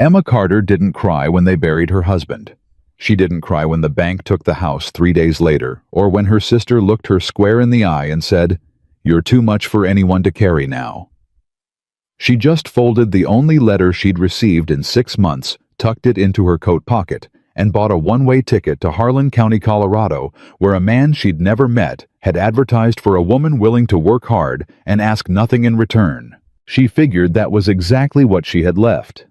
Emma Carter didn't cry when they buried her husband. She didn't cry when the bank took the house 3 days later, or when her sister looked her square in the eye and said, "You're too much for anyone to carry now." She just folded the only letter she'd received in 6 months, tucked it into her coat pocket, and bought a one-way ticket to Harlan County, Colorado, where a man she'd never met had advertised for a woman willing to work hard and ask nothing in return. She figured that was exactly what she had left.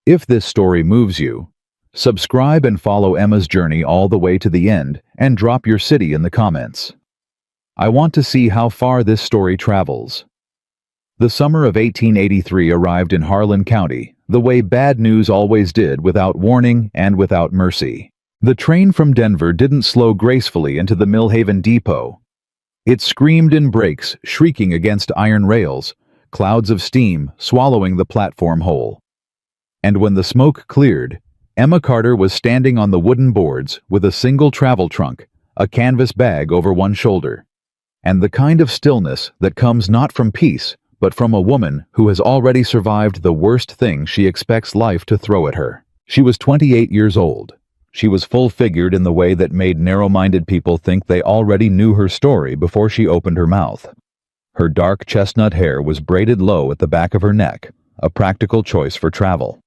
If this story moves you, subscribe and follow Emma's journey all the way to the end and drop your city in the comments. I want to see how far this story travels. The summer of 1883 arrived in Harlan County, the way bad news always did, without warning and without mercy. The train from Denver didn't slow gracefully into the Millhaven depot. It screamed in brakes, shrieking against iron rails, clouds of steam swallowing the platform whole. And when the smoke cleared, Emma Carter was standing on the wooden boards with a single travel trunk, a canvas bag over one shoulder, and the kind of stillness that comes not from peace, but from a woman who has already survived the worst thing she expects life to throw at her. She was 28 years old. She was full-figured in the way that made narrow-minded people think they already knew her story before she opened her mouth. Her dark chestnut hair was braided low at the back of her neck, a practical choice for travel.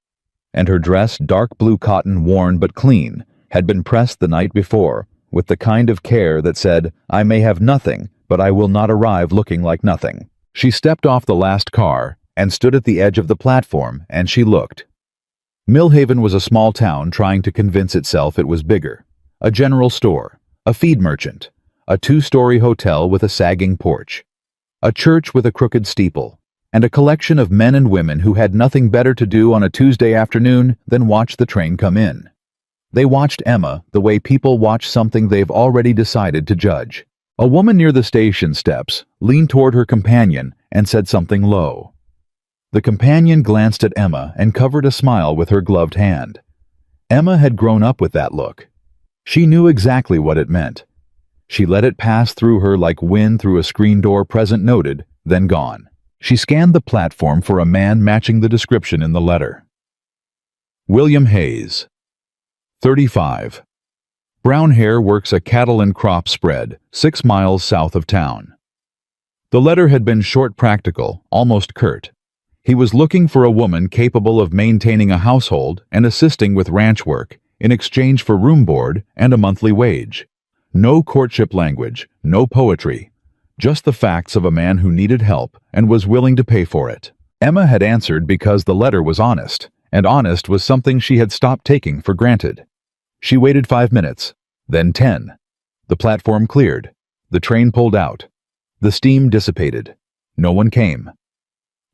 And her dress, dark blue cotton, worn but clean, had been pressed the night before, with the kind of care that said, "I may have nothing, but I will not arrive looking like nothing." She stepped off the last car and stood at the edge of the platform, and she looked. Millhaven was a small town trying to convince itself it was bigger. A general store, a feed merchant, a 2-story hotel with a sagging porch, a church with a crooked steeple, and a collection of men and women who had nothing better to do on a Tuesday afternoon than watch the train come in. They watched Emma the way people watch something they've already decided to judge. A woman near the station steps leaned toward her companion and said something low. The companion glanced at Emma and covered a smile with her gloved hand. Emma had grown up with that look. She knew exactly what it meant. She let it pass through her like wind through a screen door, present noted, then gone. She scanned the platform for a man matching the description in the letter. William Hayes, 35. Brown hair, works a cattle and crop spread 6 miles south of town. The letter had been short, practical, almost curt. He was looking for a woman capable of maintaining a household and assisting with ranch work in exchange for room board and a monthly wage. No courtship language, no poetry, just the facts of a man who needed help and was willing to pay for it. Emma had answered because the letter was honest, and honest was something she had stopped taking for granted. She waited 5 minutes, then 10. The platform cleared. The train pulled out. The steam dissipated. No one came.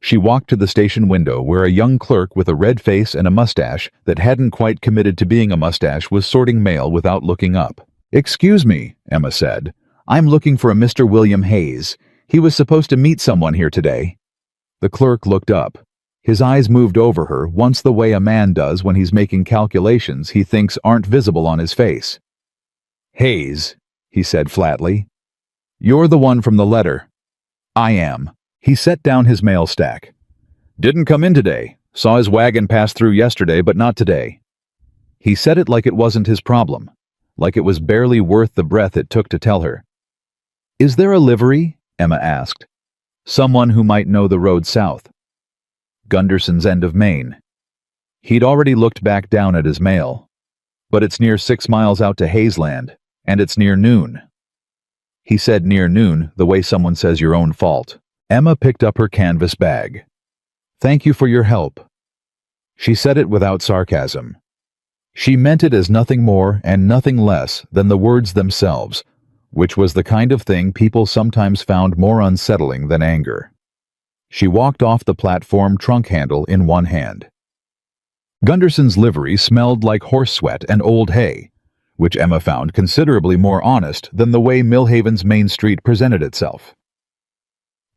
She walked to the station window where a young clerk with a red face and a mustache that hadn't quite committed to being a mustache was sorting mail without looking up. "Excuse me," Emma said. "I'm looking for a Mr. William Hayes. He was supposed to meet someone here today." The clerk looked up. His eyes moved over her once the way a man does when he's making calculations he thinks aren't visible on his face. "Hayes," he said flatly. "You're the one from the letter." "I am." He set down his mail stack. "Didn't come in today. Saw his wagon pass through yesterday, but not today." He said it like it wasn't his problem, like it was barely worth the breath it took to tell her. "Is there a livery?" Emma asked. "Someone who might know the road south." "Gunderson's End of Maine." He'd already looked back down at his mail. "But it's near 6 miles out to Haysland, and it's near noon." He said near noon the way someone says your own fault. Emma picked up her canvas bag. "Thank you for your help." She said it without sarcasm. She meant it as nothing more and nothing less than the words themselves, which was the kind of thing people sometimes found more unsettling than anger. She walked off the platform, trunk handle in one hand. Gunderson's livery smelled like horse sweat and old hay, which Emma found considerably more honest than the way Millhaven's Main Street presented itself.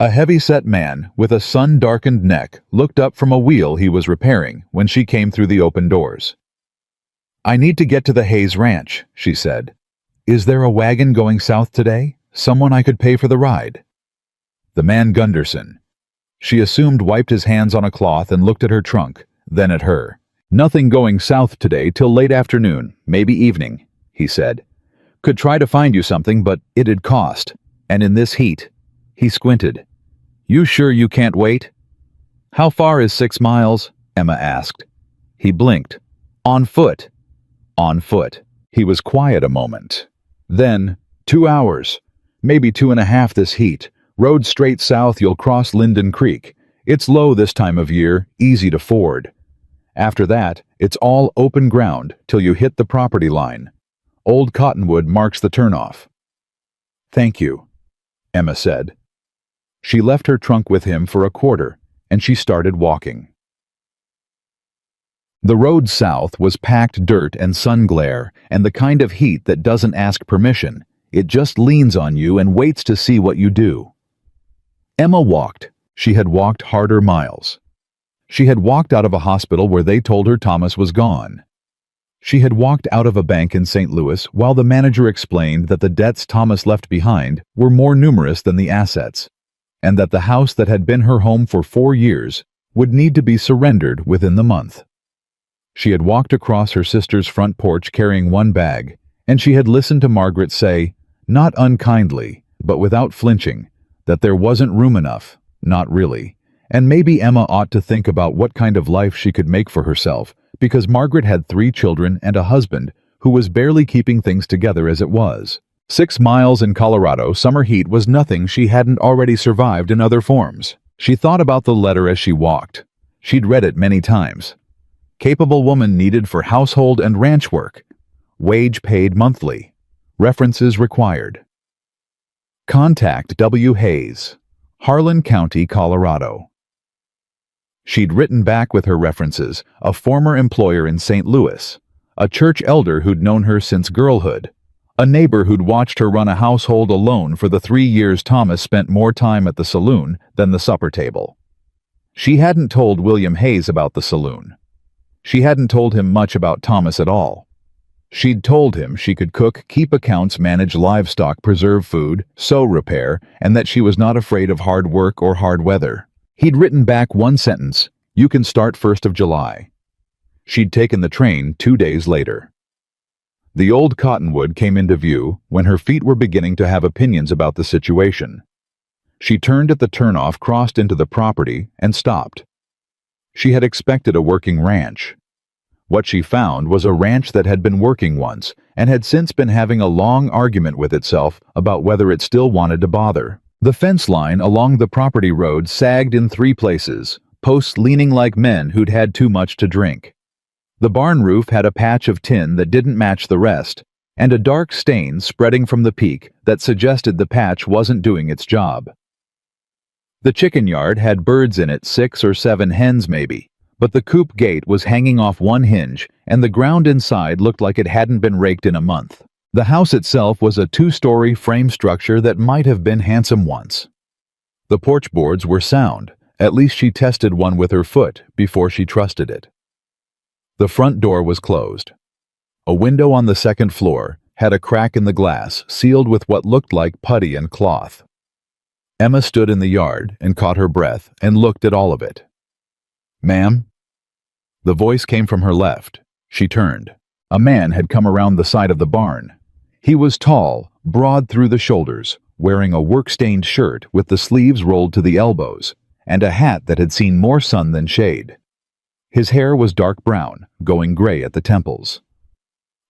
A heavy-set man with a sun-darkened neck looked up from a wheel he was repairing when she came through the open doors. "I need to get to the Hayes Ranch," she said. "Is there a wagon going south today? Someone I could pay for the ride?" The man Gunderson. She assumed wiped his hands on a cloth and looked at her trunk, then at her. "Nothing going south today till late afternoon, maybe evening," he said. "Could try to find you something, but it'd cost. And in this heat." He squinted. "You sure you can't wait?" "How far is 6 miles?" Emma asked. He blinked. "On foot." On foot. He was quiet a moment. Then, 2 hours. Maybe 2.5 this heat. Road straight south, you'll cross Linden Creek. It's low this time of year, easy to ford. After that, it's all open ground till you hit the property line. Old Cottonwood marks the turnoff. "Thank you," Emma said. She left her trunk with him for a quarter, and she started walking. The road south was packed dirt and sun glare, and the kind of heat that doesn't ask permission. It just leans on you and waits to see what you do. Emma walked. She had walked harder miles. She had walked out of a hospital where they told her Thomas was gone. She had walked out of a bank in St. Louis while the manager explained that the debts Thomas left behind were more numerous than the assets, and that the house that had been her home for 4 years would need to be surrendered within the month. She had walked across her sister's front porch carrying one bag, and she had listened to Margaret say, not unkindly, but without flinching, that there wasn't room enough, not really, and maybe Emma ought to think about what kind of life she could make for herself, because Margaret had 3 children and a husband who was barely keeping things together as it was. 6 miles in Colorado summer heat was nothing she hadn't already survived in other forms. She thought about the letter as she walked. She'd read it many times. Capable woman needed for household and ranch work. Wage paid monthly. References required. Contact W. Hayes, Harlan County, Colorado. She'd written back with her references, a former employer in St. Louis, a church elder who'd known her since girlhood, a neighbor who'd watched her run a household alone for the 3 years Thomas spent more time at the saloon than the supper table. She hadn't told William Hayes about the saloon. She hadn't told him much about Thomas at all. She'd told him she could cook, keep accounts, manage livestock, preserve food, sew, repair, and that she was not afraid of hard work or hard weather. He'd written back one sentence, "You can start 1st of July." She'd taken the train 2 days later. The old Cottonwood came into view when her feet were beginning to have opinions about the situation. She turned at the turnoff, crossed into the property, and stopped. She had expected a working ranch. What she found was a ranch that had been working once and had since been having a long argument with itself about whether it still wanted to bother. The fence line along the property road sagged in 3 places, posts leaning like men who'd had too much to drink. The barn roof had a patch of tin that didn't match the rest, and a dark stain spreading from the peak that suggested the patch wasn't doing its job. The chicken yard had birds in it, 6 or 7 hens maybe, but the coop gate was hanging off one hinge, and the ground inside looked like it hadn't been raked in a month. The house itself was a 2-story frame structure that might have been handsome once. The porch boards were sound. At least she tested one with her foot before she trusted it. The front door was closed. A window on the 2nd floor had a crack in the glass, sealed with what looked like putty and cloth. Emma stood in the yard and caught her breath and looked at all of it. "Ma'am?" The voice came from her left. She turned. A man had come around the side of the barn. He was tall, broad through the shoulders, wearing a work-stained shirt with the sleeves rolled to the elbows, and a hat that had seen more sun than shade. His hair was dark brown, going gray at the temples.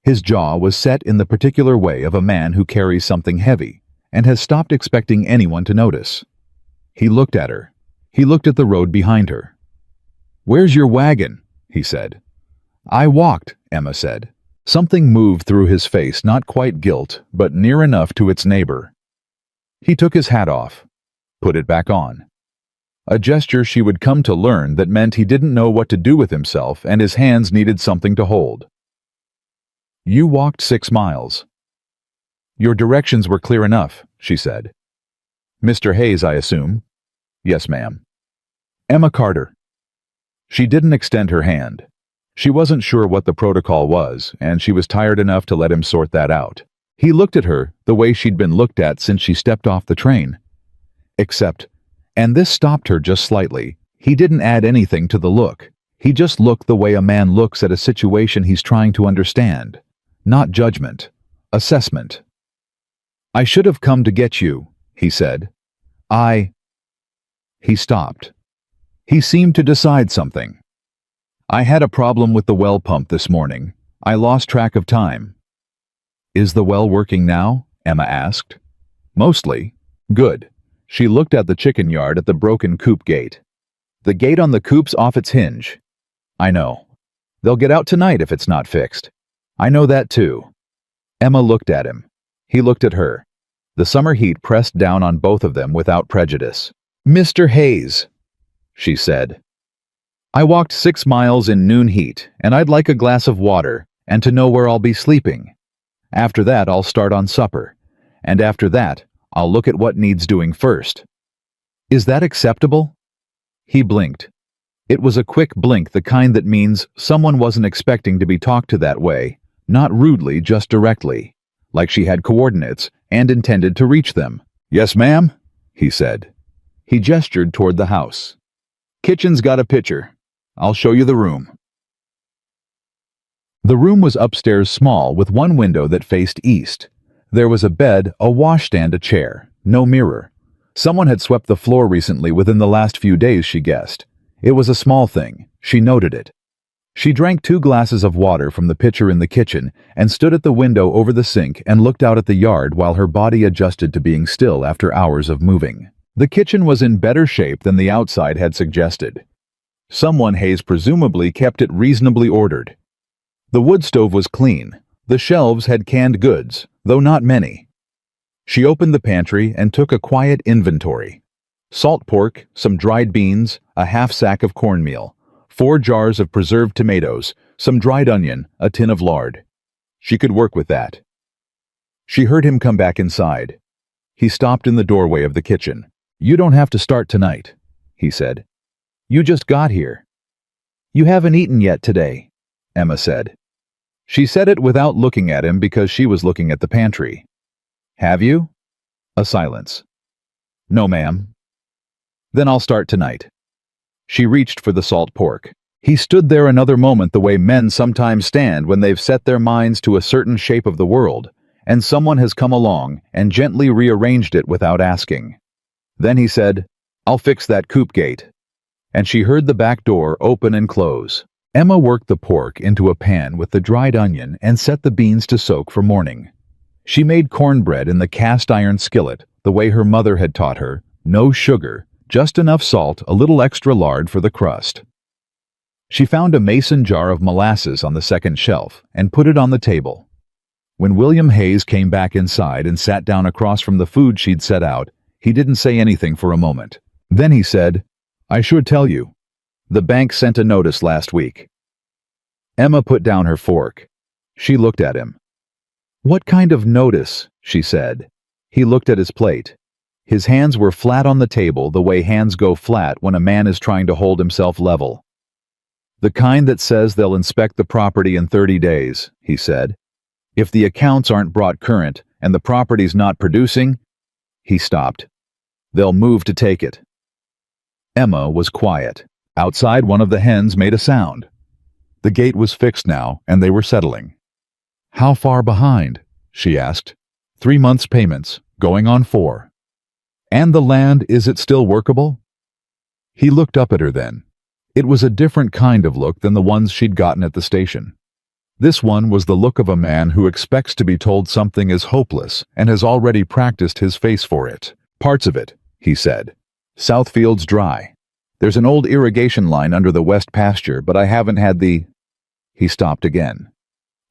His jaw was set in the particular way of a man who carries something heavy and has stopped expecting anyone to notice. He looked at her. He looked at the road behind her. "Where's your wagon?" he said. "I walked," Emma said. Something moved through his face, not quite guilt, but near enough to its neighbor. He took his hat off, put it back on. A gesture she would come to learn that meant he didn't know what to do with himself and his hands needed something to hold. "You walked 6 miles. "Your directions were clear enough," she said. "Mr. Hayes, I assume?" "Yes, ma'am." "Emma Carter." She didn't extend her hand. She wasn't sure what the protocol was, and she was tired enough to let him sort that out. He looked at her the way she'd been looked at since she stepped off the train. Except, and this stopped her just slightly, he didn't add anything to the look. He just looked the way a man looks at a situation he's trying to understand. Not judgment. Assessment. "I should have come to get you," he said. He stopped. He seemed to decide something. "I had a problem with the well pump this morning. I lost track of time." "Is the well working now?" Emma asked. "Mostly." "Good." She looked at the chicken yard at the broken coop gate. "The gate on the coop's off its hinge." "I know. They'll get out tonight if it's not fixed." "I know that too." Emma looked at him. He looked at her. The summer heat pressed down on both of them without prejudice. "Mr. Hayes," she said, "I walked 6 miles in noon heat, and I'd like a glass of water and to know where I'll be sleeping. After that, I'll start on supper, and after that, I'll look at what needs doing first. Is that acceptable?" He blinked. It was a quick blink, the kind that means someone wasn't expecting to be talked to that way, not rudely, just directly, like she had coordinates and intended to reach them. "Yes, ma'am," he said. He gestured toward the house. "Kitchen's got a pitcher. I'll show you the room." The room was upstairs, small, with one window that faced east. There was a bed, a washstand, a chair. No mirror. Someone had swept the floor recently, within the last few days, she guessed. It was a small thing. She noted it. She drank 2 glasses of water from the pitcher in the kitchen and stood at the window over the sink and looked out at the yard while her body adjusted to being still after hours of moving. The kitchen was in better shape than the outside had suggested. Someone, Hayes presumably, kept it reasonably ordered. The wood stove was clean. The shelves had canned goods, though not many. She opened the pantry and took a quiet inventory. Salt pork, some dried beans, a half sack of cornmeal, 4 jars of preserved tomatoes, some dried onion, a tin of lard. She could work with that. She heard him come back inside. He stopped in the doorway of the kitchen. "You don't have to start tonight," he said. "You just got here." "You haven't eaten yet today," Emma said. She said it without looking at him because she was looking at the pantry. "Have you?" A silence. "No, ma'am." "Then I'll start tonight." She reached for the salt pork. He stood there another moment, the way men sometimes stand when they've set their minds to a certain shape of the world, and someone has come along and gently rearranged it without asking. Then he said, "I'll fix that coop gate." And she heard the back door open and close. Emma worked the pork into a pan with the dried onion and set the beans to soak for morning. She made cornbread in the cast-iron skillet, the way her mother had taught her, no sugar, just enough salt, a little extra lard for the crust. She found a mason jar of molasses on the second shelf and put it on the table. When William Hayes came back inside and sat down across from the food she'd set out, he didn't say anything for a moment. Then he said, "I should tell you. The bank sent a notice last week." Emma put down her fork. She looked at him. "What kind of notice?" she said. He looked at his plate. His hands were flat on the table, the way hands go flat when a man is trying to hold himself level. "The kind that says they'll inspect the property in 30 days, he said. "If the accounts aren't brought current and the property's not producing," he stopped, "they'll move to take it." Emma was quiet. Outside, one of the hens made a sound. The gate was fixed now, and they were settling. "How far behind?" she asked. 3 months' payments, going on 4. "And the land, is it still workable?" He looked up at her then. It was a different kind of look than the ones she'd gotten at the station. This one was the look of a man who expects to be told something is hopeless and has already practiced his face for it. "Parts of it," he said. "Southfield's dry. There's an old irrigation line under the west pasture, but I haven't had the—" He stopped again.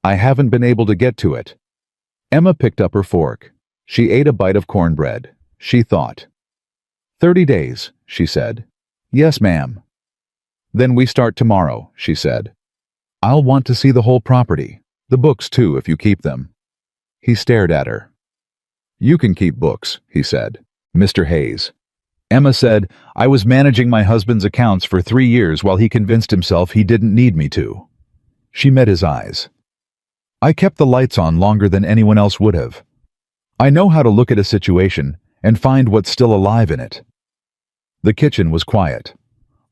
"I haven't been able to get to it." Emma picked up her fork. She ate a bite of cornbread. She thought. 30 days, she said. "Yes, ma'am." "Then we start tomorrow," she said. "I'll want to see the whole property. The books, too, if you keep them." He stared at her. "You can keep books," he said. "Mr. Hayes." Emma said, "I was managing my husband's accounts for 3 years while he convinced himself he didn't need me to." She met his eyes. "I kept the lights on longer than anyone else would have. I know how to look at a situation and find what's still alive in it." The kitchen was quiet.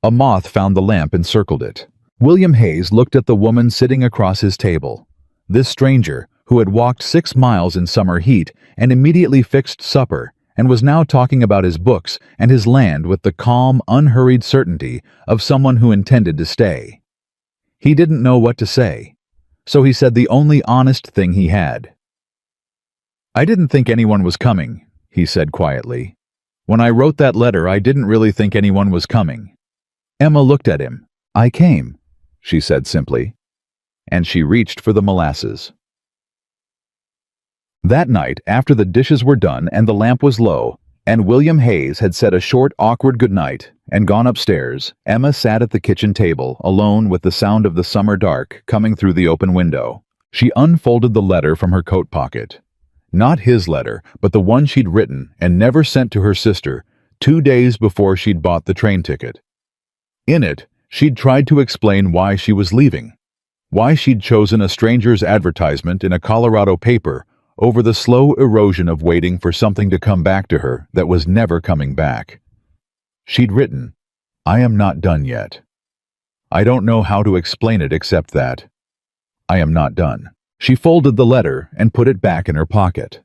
A moth found the lamp and circled it. William Hayes looked at the woman sitting across his table. This stranger, who had walked 6 miles in summer heat and immediately fixed supper, and was now talking about his books and his land with the calm, unhurried certainty of someone who intended to stay. He didn't know what to say, so he said the only honest thing he had. "I didn't think anyone was coming," he said quietly. "When I wrote that letter, I didn't really think anyone was coming." Emma looked at him. "I came," she said simply, and she reached for the molasses. That night, after the dishes were done and the lamp was low, and William Hayes had said a short, awkward goodnight and gone upstairs, Emma sat at the kitchen table, alone with the sound of the summer dark coming through the open window. She unfolded the letter from her coat pocket. Not his letter, but the one she'd written and never sent to her sister 2 days before she'd bought the train ticket. In it, she'd tried to explain why she was leaving, why she'd chosen a stranger's advertisement in a Colorado paper over the slow erosion of waiting for something to come back to her that was never coming back. She'd written, "I am not done yet. I don't know how to explain it except that I am not done." She folded the letter and put it back in her pocket.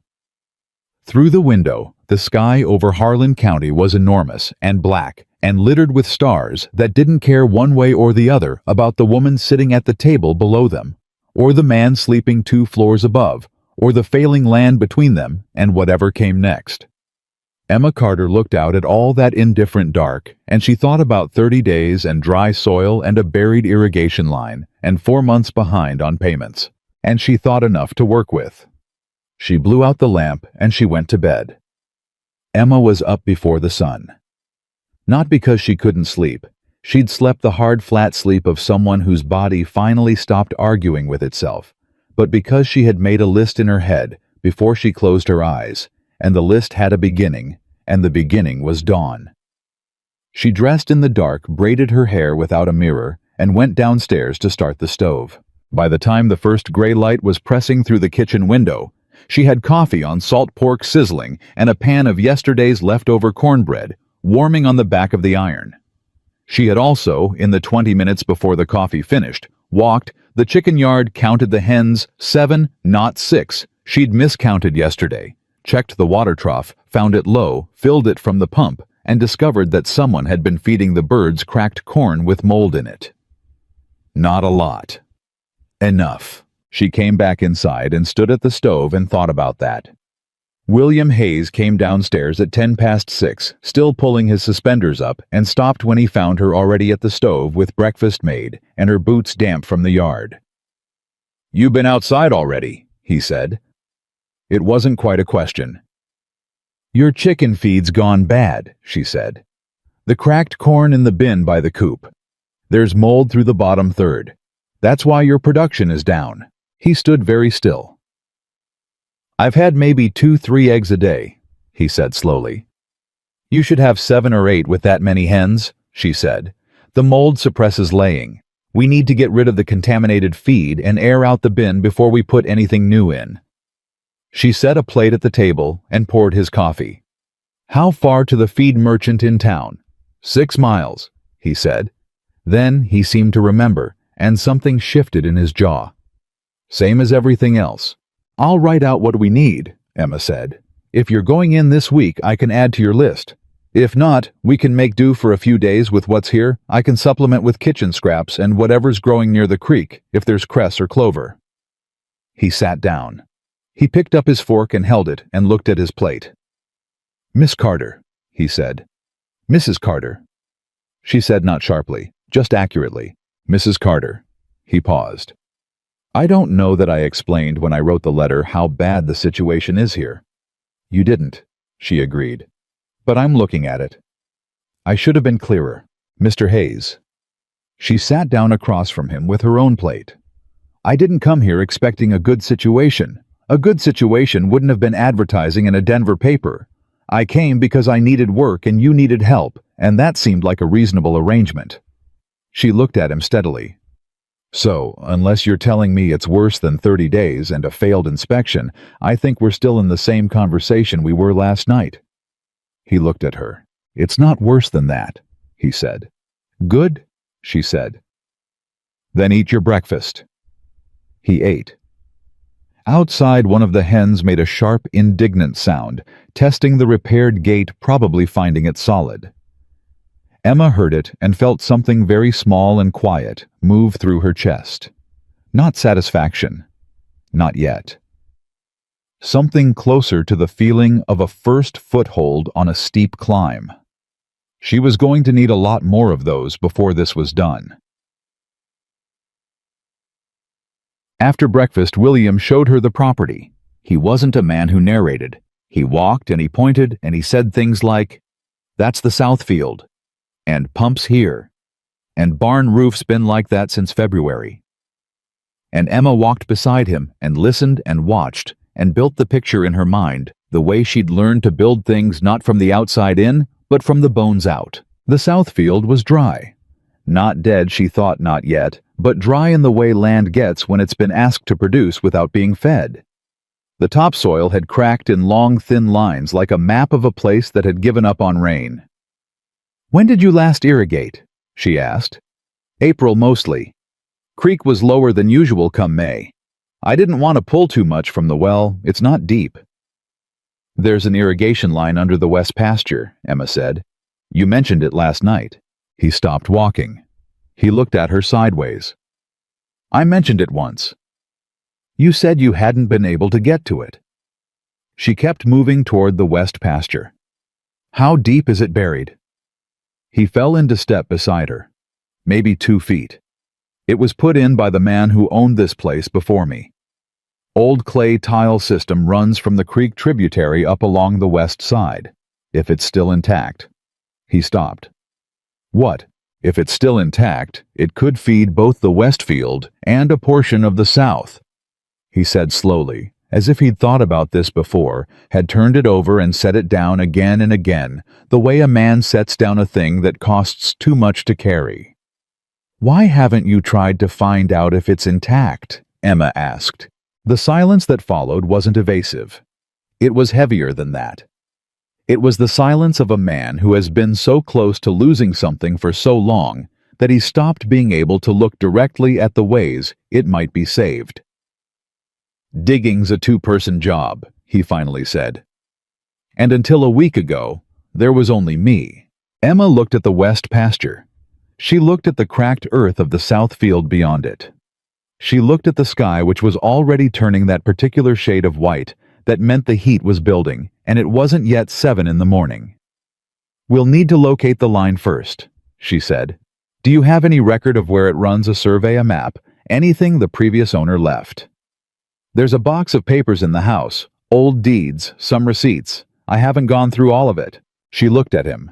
Through the window, the sky over Harlan County was enormous and black and littered with stars that didn't care one way or the other about the woman sitting at the table below them, or the man sleeping 2 floors above, or the failing land between them and whatever came next. Emma Carter looked out at all that indifferent dark, and she thought about 30 days and dry soil and a buried irrigation line and 4 months behind on payments. And she thought enough to work with. She blew out the lamp and she went to bed. Emma was up before the sun. Not because she couldn't sleep. She'd slept the hard, flat sleep of someone whose body finally stopped arguing with itself, but because she had made a list in her head before she closed her eyes, and the list had a beginning, and the beginning was dawn. She dressed in the dark, braided her hair without a mirror, and went downstairs to start the stove. By the time the first gray light was pressing through the kitchen window, she had coffee on salt pork sizzling and a pan of yesterday's leftover cornbread warming on the back of the iron. She had also, in the 20 minutes before the coffee finished, walked the chicken yard, counted the hens, 7, not 6. She'd miscounted yesterday, checked the water trough, found it low, filled it from the pump, and discovered that someone had been feeding the birds cracked corn with mold in it. Not a lot. Enough. She came back inside and stood at the stove and thought about that. William Hayes came downstairs at 6:10, still pulling his suspenders up, and stopped when he found her already at the stove with breakfast made and her boots damp from the yard. "You been outside already," he said. It wasn't quite a question. "Your chicken feed's gone bad," she said. "The cracked corn in the bin by the coop. There's mold through the bottom third. That's why your production is down." He stood very still. "I've had maybe 2-3 eggs a day," he said slowly. "You should have 7 or 8 with that many hens," she said. "The mold suppresses laying. We need to get rid of the contaminated feed and air out the bin before we put anything new in." She set a plate at the table and poured his coffee. "How far to the feed merchant in town?" 6 miles, he said. Then he seemed to remember, and something shifted in his jaw. "Same as everything else." "I'll write out what we need," Emma said. "If you're going in this week, I can add to your list. If not, we can make do for a few days with what's here. I can supplement with kitchen scraps and whatever's growing near the creek, if there's cress or clover." He sat down. He picked up his fork and held it and looked at his plate. "Miss Carter," he said. "Mrs. Carter." She said not sharply, just accurately. "Mrs. Carter." He paused. "I don't know that I explained when I wrote the letter how bad the situation is here." "You didn't," she agreed. "But I'm looking at it. I should have been clearer. Mr. Hayes." She sat down across from him with her own plate. "I didn't come here expecting a good situation. A good situation wouldn't have been advertising in a Denver paper. I came because I needed work and you needed help, and that seemed like a reasonable arrangement." She looked at him steadily. "So, unless you're telling me it's worse than 30 days and a failed inspection, I think we're still in the same conversation we were last night." He looked at her. "It's not worse than that," he said. "Good?" she said. Then eat your breakfast." He ate. Outside, one of the hens made a sharp, indignant sound, testing the repaired gate, probably finding it solid. Emma heard it and felt something very small and quiet move through her chest. Not satisfaction. Not yet. Something closer to the feeling of a first foothold on a steep climb. She was going to need a lot more of those before this was done. After breakfast, William showed her the property. He wasn't a man who narrated. He walked and he pointed and he said things like, "That's the south field," and "Pumps here," and "Barn roof's been like that since February." And Emma walked beside him and listened and watched and built the picture in her mind, the way she'd learned to build things not from the outside in, but from the bones out. The south field was dry. Not dead, she thought, not yet, but dry in the way land gets when it's been asked to produce without being fed. The topsoil had cracked in long, thin lines like a map of a place that had given up on rain. "When did you last irrigate?" she asked. "April mostly. Creek was lower than usual come May. I didn't want to pull too much from the well, it's not deep." "There's an irrigation line under the west pasture," Emma said. "You mentioned it last night." He stopped walking. He looked at her sideways. "I mentioned it once." "You said you hadn't been able to get to it." She kept moving toward the west pasture. "How deep is it buried?" He fell into step beside her. "Maybe 2 feet. It was put in by the man who owned this place before me. Old clay tile system runs from the creek tributary up along the west side, if it's still intact." He stopped. "What? If it's still intact, it could feed both the west field and a portion of the south," he said slowly, as if he'd thought about this before, had turned it over and set it down again and again, the way a man sets down a thing that costs too much to carry. "Why haven't you tried to find out if it's intact?" Emma asked. The silence that followed wasn't evasive. It was heavier than that. It was the silence of a man who has been so close to losing something for so long that he stopped being able to look directly at the ways it might be saved. "Digging's a 2-person job," he finally said. "And until a week ago, there was only me." Emma looked at the west pasture. She looked at the cracked earth of the south field beyond it. She looked at the sky, which was already turning that particular shade of white that meant the heat was building, and it wasn't yet 7 in the morning. "We'll need to locate the line first," she said. "Do you have any record of where it runs, a survey, a map, anything the previous owner left?" "There's a box of papers in the house, old deeds, some receipts. I haven't gone through all of it." She looked at him.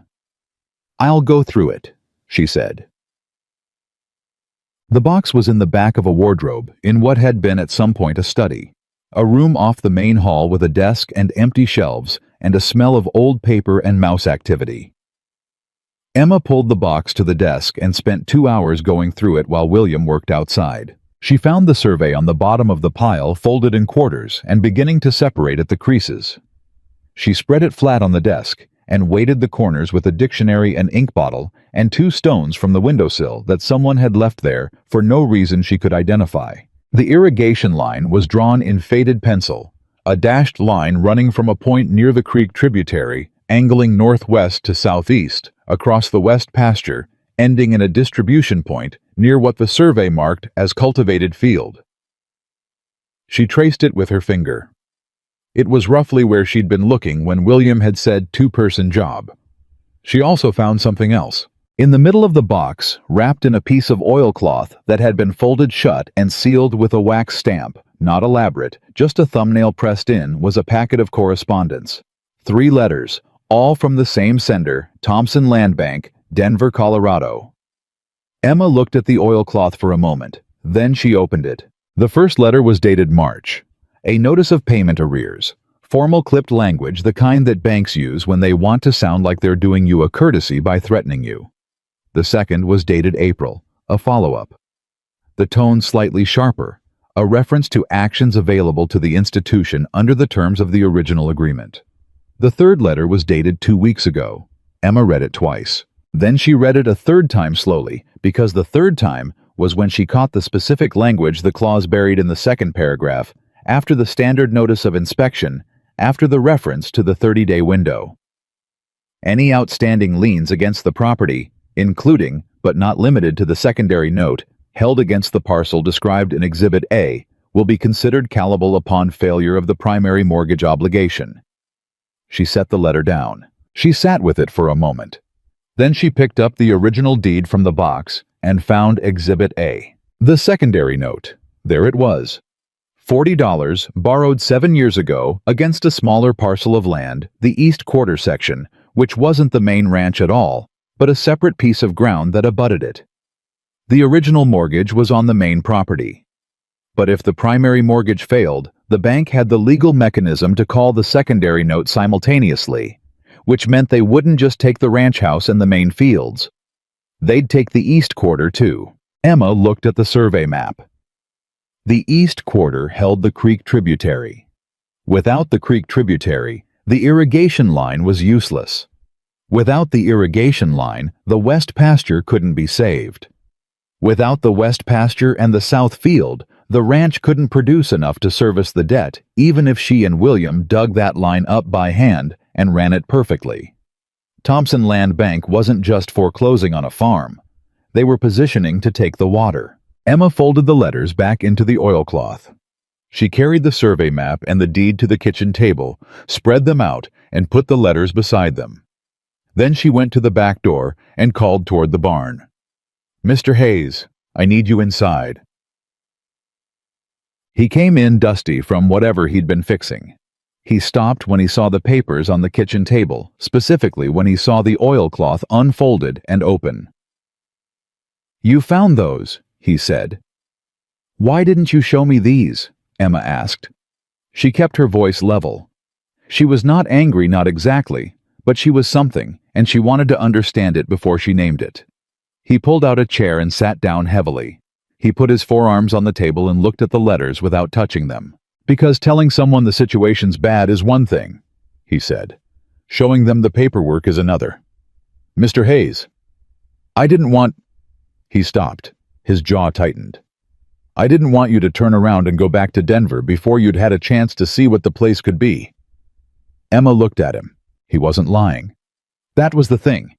"I'll go through it," she said. The box was in the back of a wardrobe, in what had been at some point a study. A room off the main hall with a desk and empty shelves, and a smell of old paper and mouse activity. Emma pulled the box to the desk and spent 2 hours going through it while William worked outside. She found the survey on the bottom of the pile, folded in quarters and beginning to separate at the creases. She spread it flat on the desk and weighted the corners with a dictionary and ink bottle and 2 stones from the windowsill that someone had left there for no reason she could identify. The irrigation line was drawn in faded pencil, a dashed line running from a point near the creek tributary, angling northwest to southeast, across the west pasture, ending in a distribution point near what the survey marked as cultivated field. She traced it with her finger. It was roughly where she'd been looking when William had said 2-person job. She also found something else. In the middle of the box, wrapped in a piece of oilcloth that had been folded shut and sealed with a wax stamp, not elaborate, just a thumbnail pressed in, was a packet of correspondence. 3 letters, all from the same sender, Thompson Land Bank, Denver, Colorado. Emma looked at the oilcloth for a moment. Then she opened it. The first letter was dated March. A notice of payment arrears. Formal clipped language, the kind that banks use when they want to sound like they're doing you a courtesy by threatening you. The second was dated April, a follow-up. The tone slightly sharper, a reference to actions available to the institution under the terms of the original agreement. The third letter was dated 2 weeks ago. Emma read it twice. Then she read it a third time slowly, because the third time was when she caught the specific language, the clause buried in the second paragraph, after the standard notice of inspection, after the reference to the 30-day window. Any outstanding liens against the property, including, but not limited to the secondary note, held against the parcel described in Exhibit A, will be considered callable upon failure of the primary mortgage obligation. She set the letter down. She sat with it for a moment. Then she picked up the original deed from the box and found Exhibit A. The secondary note. There it was. $40 borrowed 7 years ago against a smaller parcel of land, the East Quarter section, which wasn't the main ranch at all, but a separate piece of ground that abutted it. The original mortgage was on the main property. But if the primary mortgage failed, the bank had the legal mechanism to call the secondary note simultaneously, which meant they wouldn't just take the ranch house and the main fields. They'd take the East Quarter too. Emma looked at the survey map. The East Quarter held the creek tributary. Without the creek tributary, the irrigation line was useless. Without the irrigation line, the west pasture couldn't be saved. Without the west pasture and the south field, the ranch couldn't produce enough to service the debt, even if she and William dug that line up by hand and ran it perfectly. Thompson Land Bank wasn't just foreclosing on a farm. They were positioning to take the water. Emma folded the letters back into the oilcloth. She carried the survey map and the deed to the kitchen table, spread them out, and put the letters beside them. Then she went to the back door and called toward the barn. "Mr. Hayes, I need you inside." He came in dusty from whatever he'd been fixing. He stopped when he saw the papers on the kitchen table, specifically when he saw the oilcloth unfolded and open. "You found those," he said. "Why didn't you show me these?" Emma asked. She kept her voice level. She was not angry, not exactly, but she was something, and she wanted to understand it before she named it. He pulled out a chair and sat down heavily. He put his forearms on the table and looked at the letters without touching them. "Because telling someone the situation's bad is one thing," he said. "Showing them the paperwork is another. Mr. Hayes, I didn't want—" He stopped. His jaw tightened. "I didn't want you to turn around and go back to Denver before you'd had a chance to see what the place could be." Emma looked at him. He wasn't lying. That was the thing.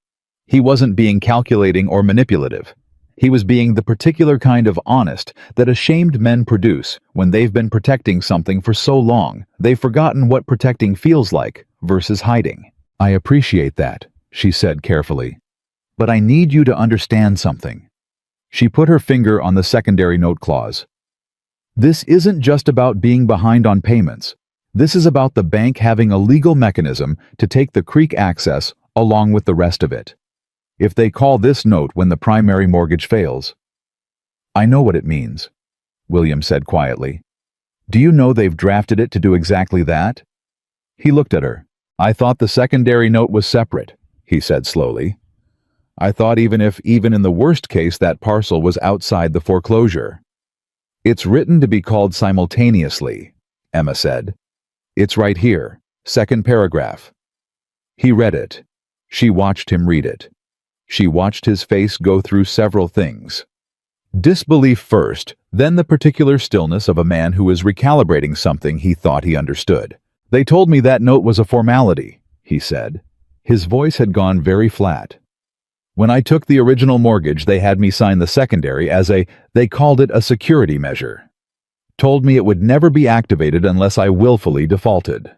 He wasn't being calculating or manipulative. He was being the particular kind of honest that ashamed men produce when they've been protecting something for so long they've forgotten what protecting feels like versus hiding. "I appreciate that," she said carefully. "But I need you to understand something." She put her finger on the secondary note clause. "This isn't just about being behind on payments. This is about the bank having a legal mechanism to take the creek access along with the rest of it. If they call this note when the primary mortgage fails—" "I know what it means," William said quietly. "Do you know they've drafted it to do exactly that?" He looked at her. "I thought the secondary note was separate," he said slowly. "I thought even in the worst case that parcel was outside the foreclosure." "It's written to be called simultaneously," Emma said. "It's right here, second paragraph." He read it. She watched him read it. She watched his face go through several things. Disbelief first, then the particular stillness of a man who is recalibrating something he thought he understood. "They told me that note was a formality," he said. His voice had gone very flat. "When I took the original mortgage, they had me sign the secondary as they called it a security measure. Told me it would never be activated unless I willfully defaulted."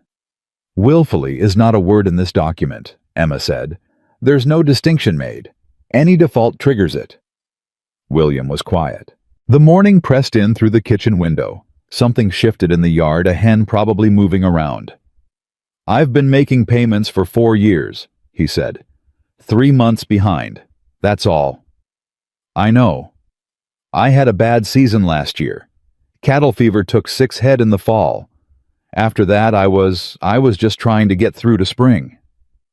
"Willfully is not a word in this document," Emma said. "There's no distinction made. Any default triggers it." William was quiet. The morning pressed in through the kitchen window. Something shifted in the yard, a hen probably moving around. "I've been making payments for 4 years," he said. 3 months behind. That's all." "I know. I had a bad season last year. Cattle fever took 6 head in the fall. After that, I was just trying to get through to spring."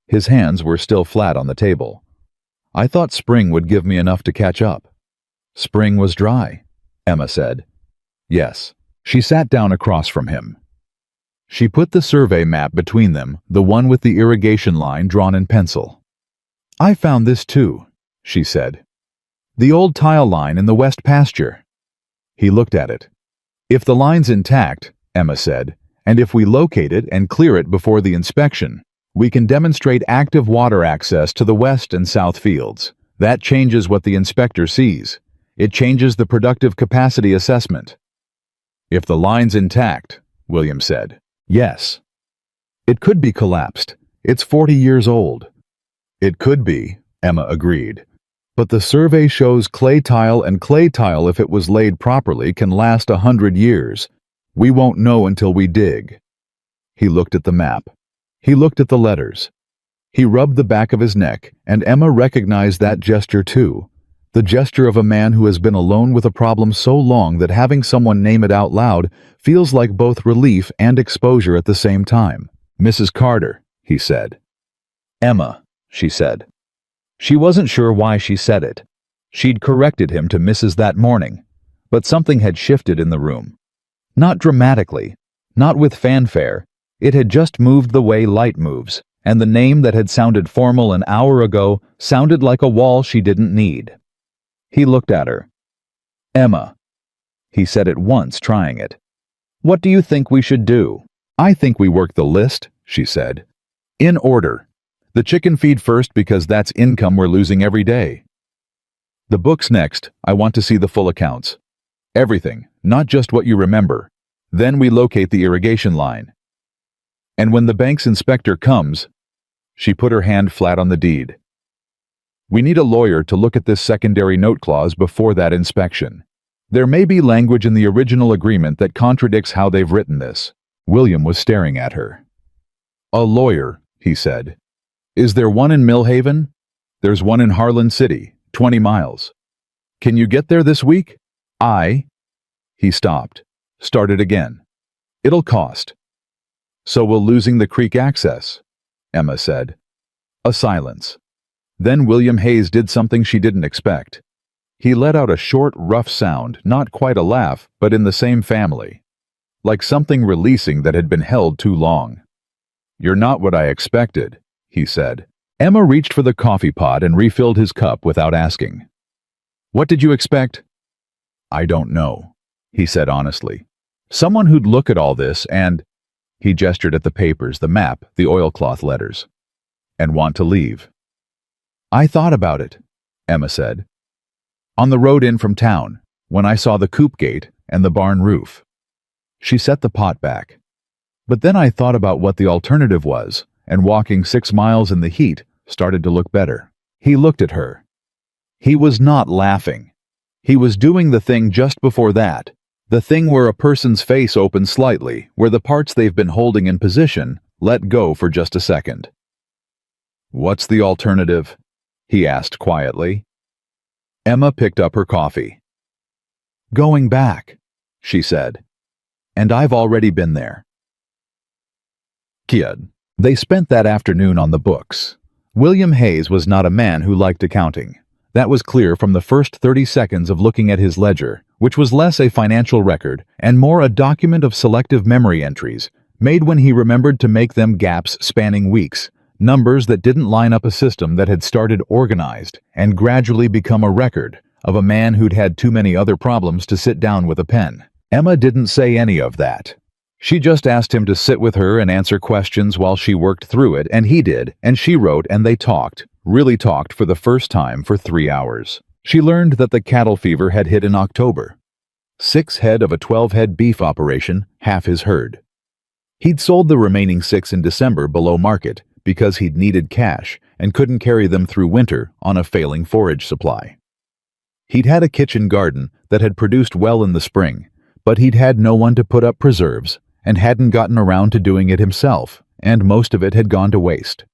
His hands were still flat on the table. "I thought spring would give me enough to catch up." "Spring was dry," Emma said. "Yes." She sat down across from him. She put the survey map between them, the one with the irrigation line drawn in pencil. "I found this too," she said. The old tile line in the west pasture. He looked at it. If the line's intact, Emma said, and if we locate it and clear it before the inspection, we can demonstrate active water access to the west and south fields. That changes what the inspector sees. It changes the productive capacity assessment. If the line's intact, William said. Yes. It could be collapsed. It's 40 years old. It could be, Emma agreed. But the survey shows clay tile, and clay tile, if it was laid properly, can last 100 years. We won't know until we dig. He looked at the map. He looked at the letters. He rubbed the back of his neck, and Emma recognized that gesture too. The gesture of a man who has been alone with a problem so long that having someone name it out loud feels like both relief and exposure at the same time. Mrs. Carter, he said. Emma, she said. She wasn't sure why she said it. She'd corrected him to Mrs. that morning, but something had shifted in the room. Not dramatically, not with fanfare. It had just moved the way light moves, and the name that had sounded formal an hour ago sounded like a wall she didn't need. He looked at her. Emma, he said at once, trying it. What do you think we should do? I think we work the list, she said. In order. The chicken feed first because that's income we're losing every day. The books next. I want to see the full accounts. Everything, not just what you remember. Then we locate the irrigation line. And when the bank's inspector comes, she put her hand flat on the deed. We need a lawyer to look at this secondary note clause before that inspection. There may be language in the original agreement that contradicts how they've written this. William was staring at her. A lawyer, he said. Is there one in Millhaven? There's one in Harlan City, 20 miles. Can you get there this week? He stopped, started again. It'll cost. So will losing the creek access, Emma said. A silence. Then William Hayes did something she didn't expect. He let out a short, rough sound, not quite a laugh, but in the same family. Like something releasing that had been held too long. You're not what I expected, he said. Emma reached for the coffee pot and refilled his cup without asking. What did you expect? I don't know, he said honestly. Someone who'd look at all this and... He gestured at the papers, the map, the oilcloth letters. And want to leave. I thought about it, Emma said. On the road in from town, when I saw the coop gate and the barn roof. She set the pot back. But then I thought about what the alternative was, and walking 6 miles in the heat started to look better. He looked at her. He was not laughing. He was doing the thing just before that, the thing where a person's face opens slightly, where the parts they've been holding in position let go for just a second. What's the alternative? He asked quietly. Emma picked up her coffee. Going back, she said. And I've already been there. Kid. They spent that afternoon on the books. William Hayes was not a man who liked accounting. That was clear from the first 30 seconds of looking at his ledger, which was less a financial record and more a document of selective memory entries, made when he remembered to make them gaps spanning weeks, numbers that didn't line up a system that had started organized and gradually become a record of a man who'd had too many other problems to sit down with a pen. Emma didn't say any of that. She just asked him to sit with her and answer questions while she worked through it, and he did, and she wrote, and they talked, really talked for the first time for 3 hours. She learned that the cattle fever had hit in October. 6 head of a 12-head beef operation, half his herd. He'd sold the remaining 6 in December below market because he'd needed cash and couldn't carry them through winter on a failing forage supply. He'd had a kitchen garden that had produced well in the spring, but he'd had no one to put up preserves and hadn't gotten around to doing it himself, and most of it had gone to waste.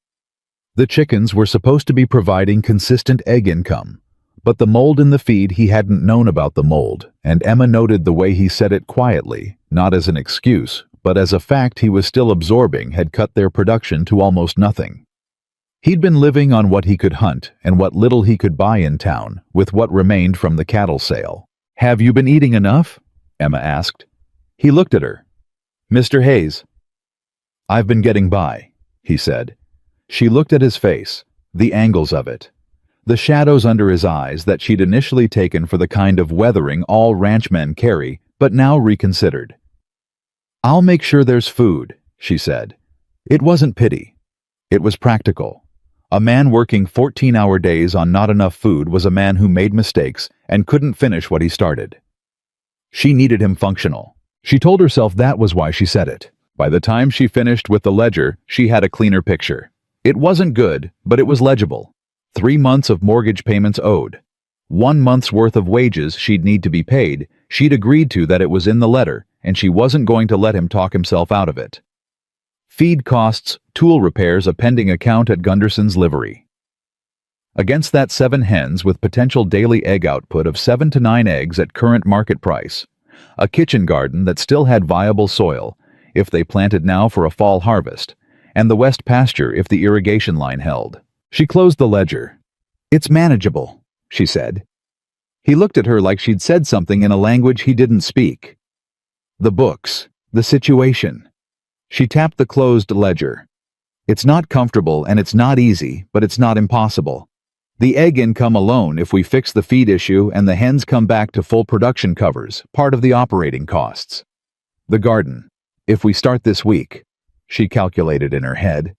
The chickens were supposed to be providing consistent egg income, but the mold in the feed, he hadn't known about the mold, and Emma noted the way he said it quietly, not as an excuse, but as a fact he was still absorbing, had cut their production to almost nothing. He'd been living on what he could hunt and what little he could buy in town, with what remained from the cattle sale. Have you been eating enough? Emma asked. He looked at her. Mr. Hayes. I've been getting by, he said. She looked at his face, the angles of it. The shadows under his eyes that she'd initially taken for the kind of weathering all ranchmen carry, but now reconsidered. "I'll make sure there's food," she said. It wasn't pity. It was practical. A man working 14-hour days on not enough food was a man who made mistakes and couldn't finish what he started. She needed him functional. She told herself that was why she said it. By the time she finished with the ledger, she had a cleaner picture. It wasn't good, but it was legible. 3 months of mortgage payments owed. 1 month's worth of wages she'd need to be paid. She'd agreed to that, it was in the letter, and she wasn't going to let him talk himself out of it. Feed costs, tool repairs, a pending account at Gunderson's livery. Against that 7 hens with potential daily egg output of 7 to 9 eggs at current market price. A kitchen garden that still had viable soil, if they planted now for a fall harvest, and the west pasture if the irrigation line held. She closed the ledger. "It's manageable," she said. He looked at her like she'd said something in a language he didn't speak. The books, the situation. She tapped the closed ledger. "It's not comfortable and it's not easy, but it's not impossible. The egg income alone, if we fix the feed issue and the hens come back to full production, covers part of the operating costs. The garden, if we start this week," she calculated in her head.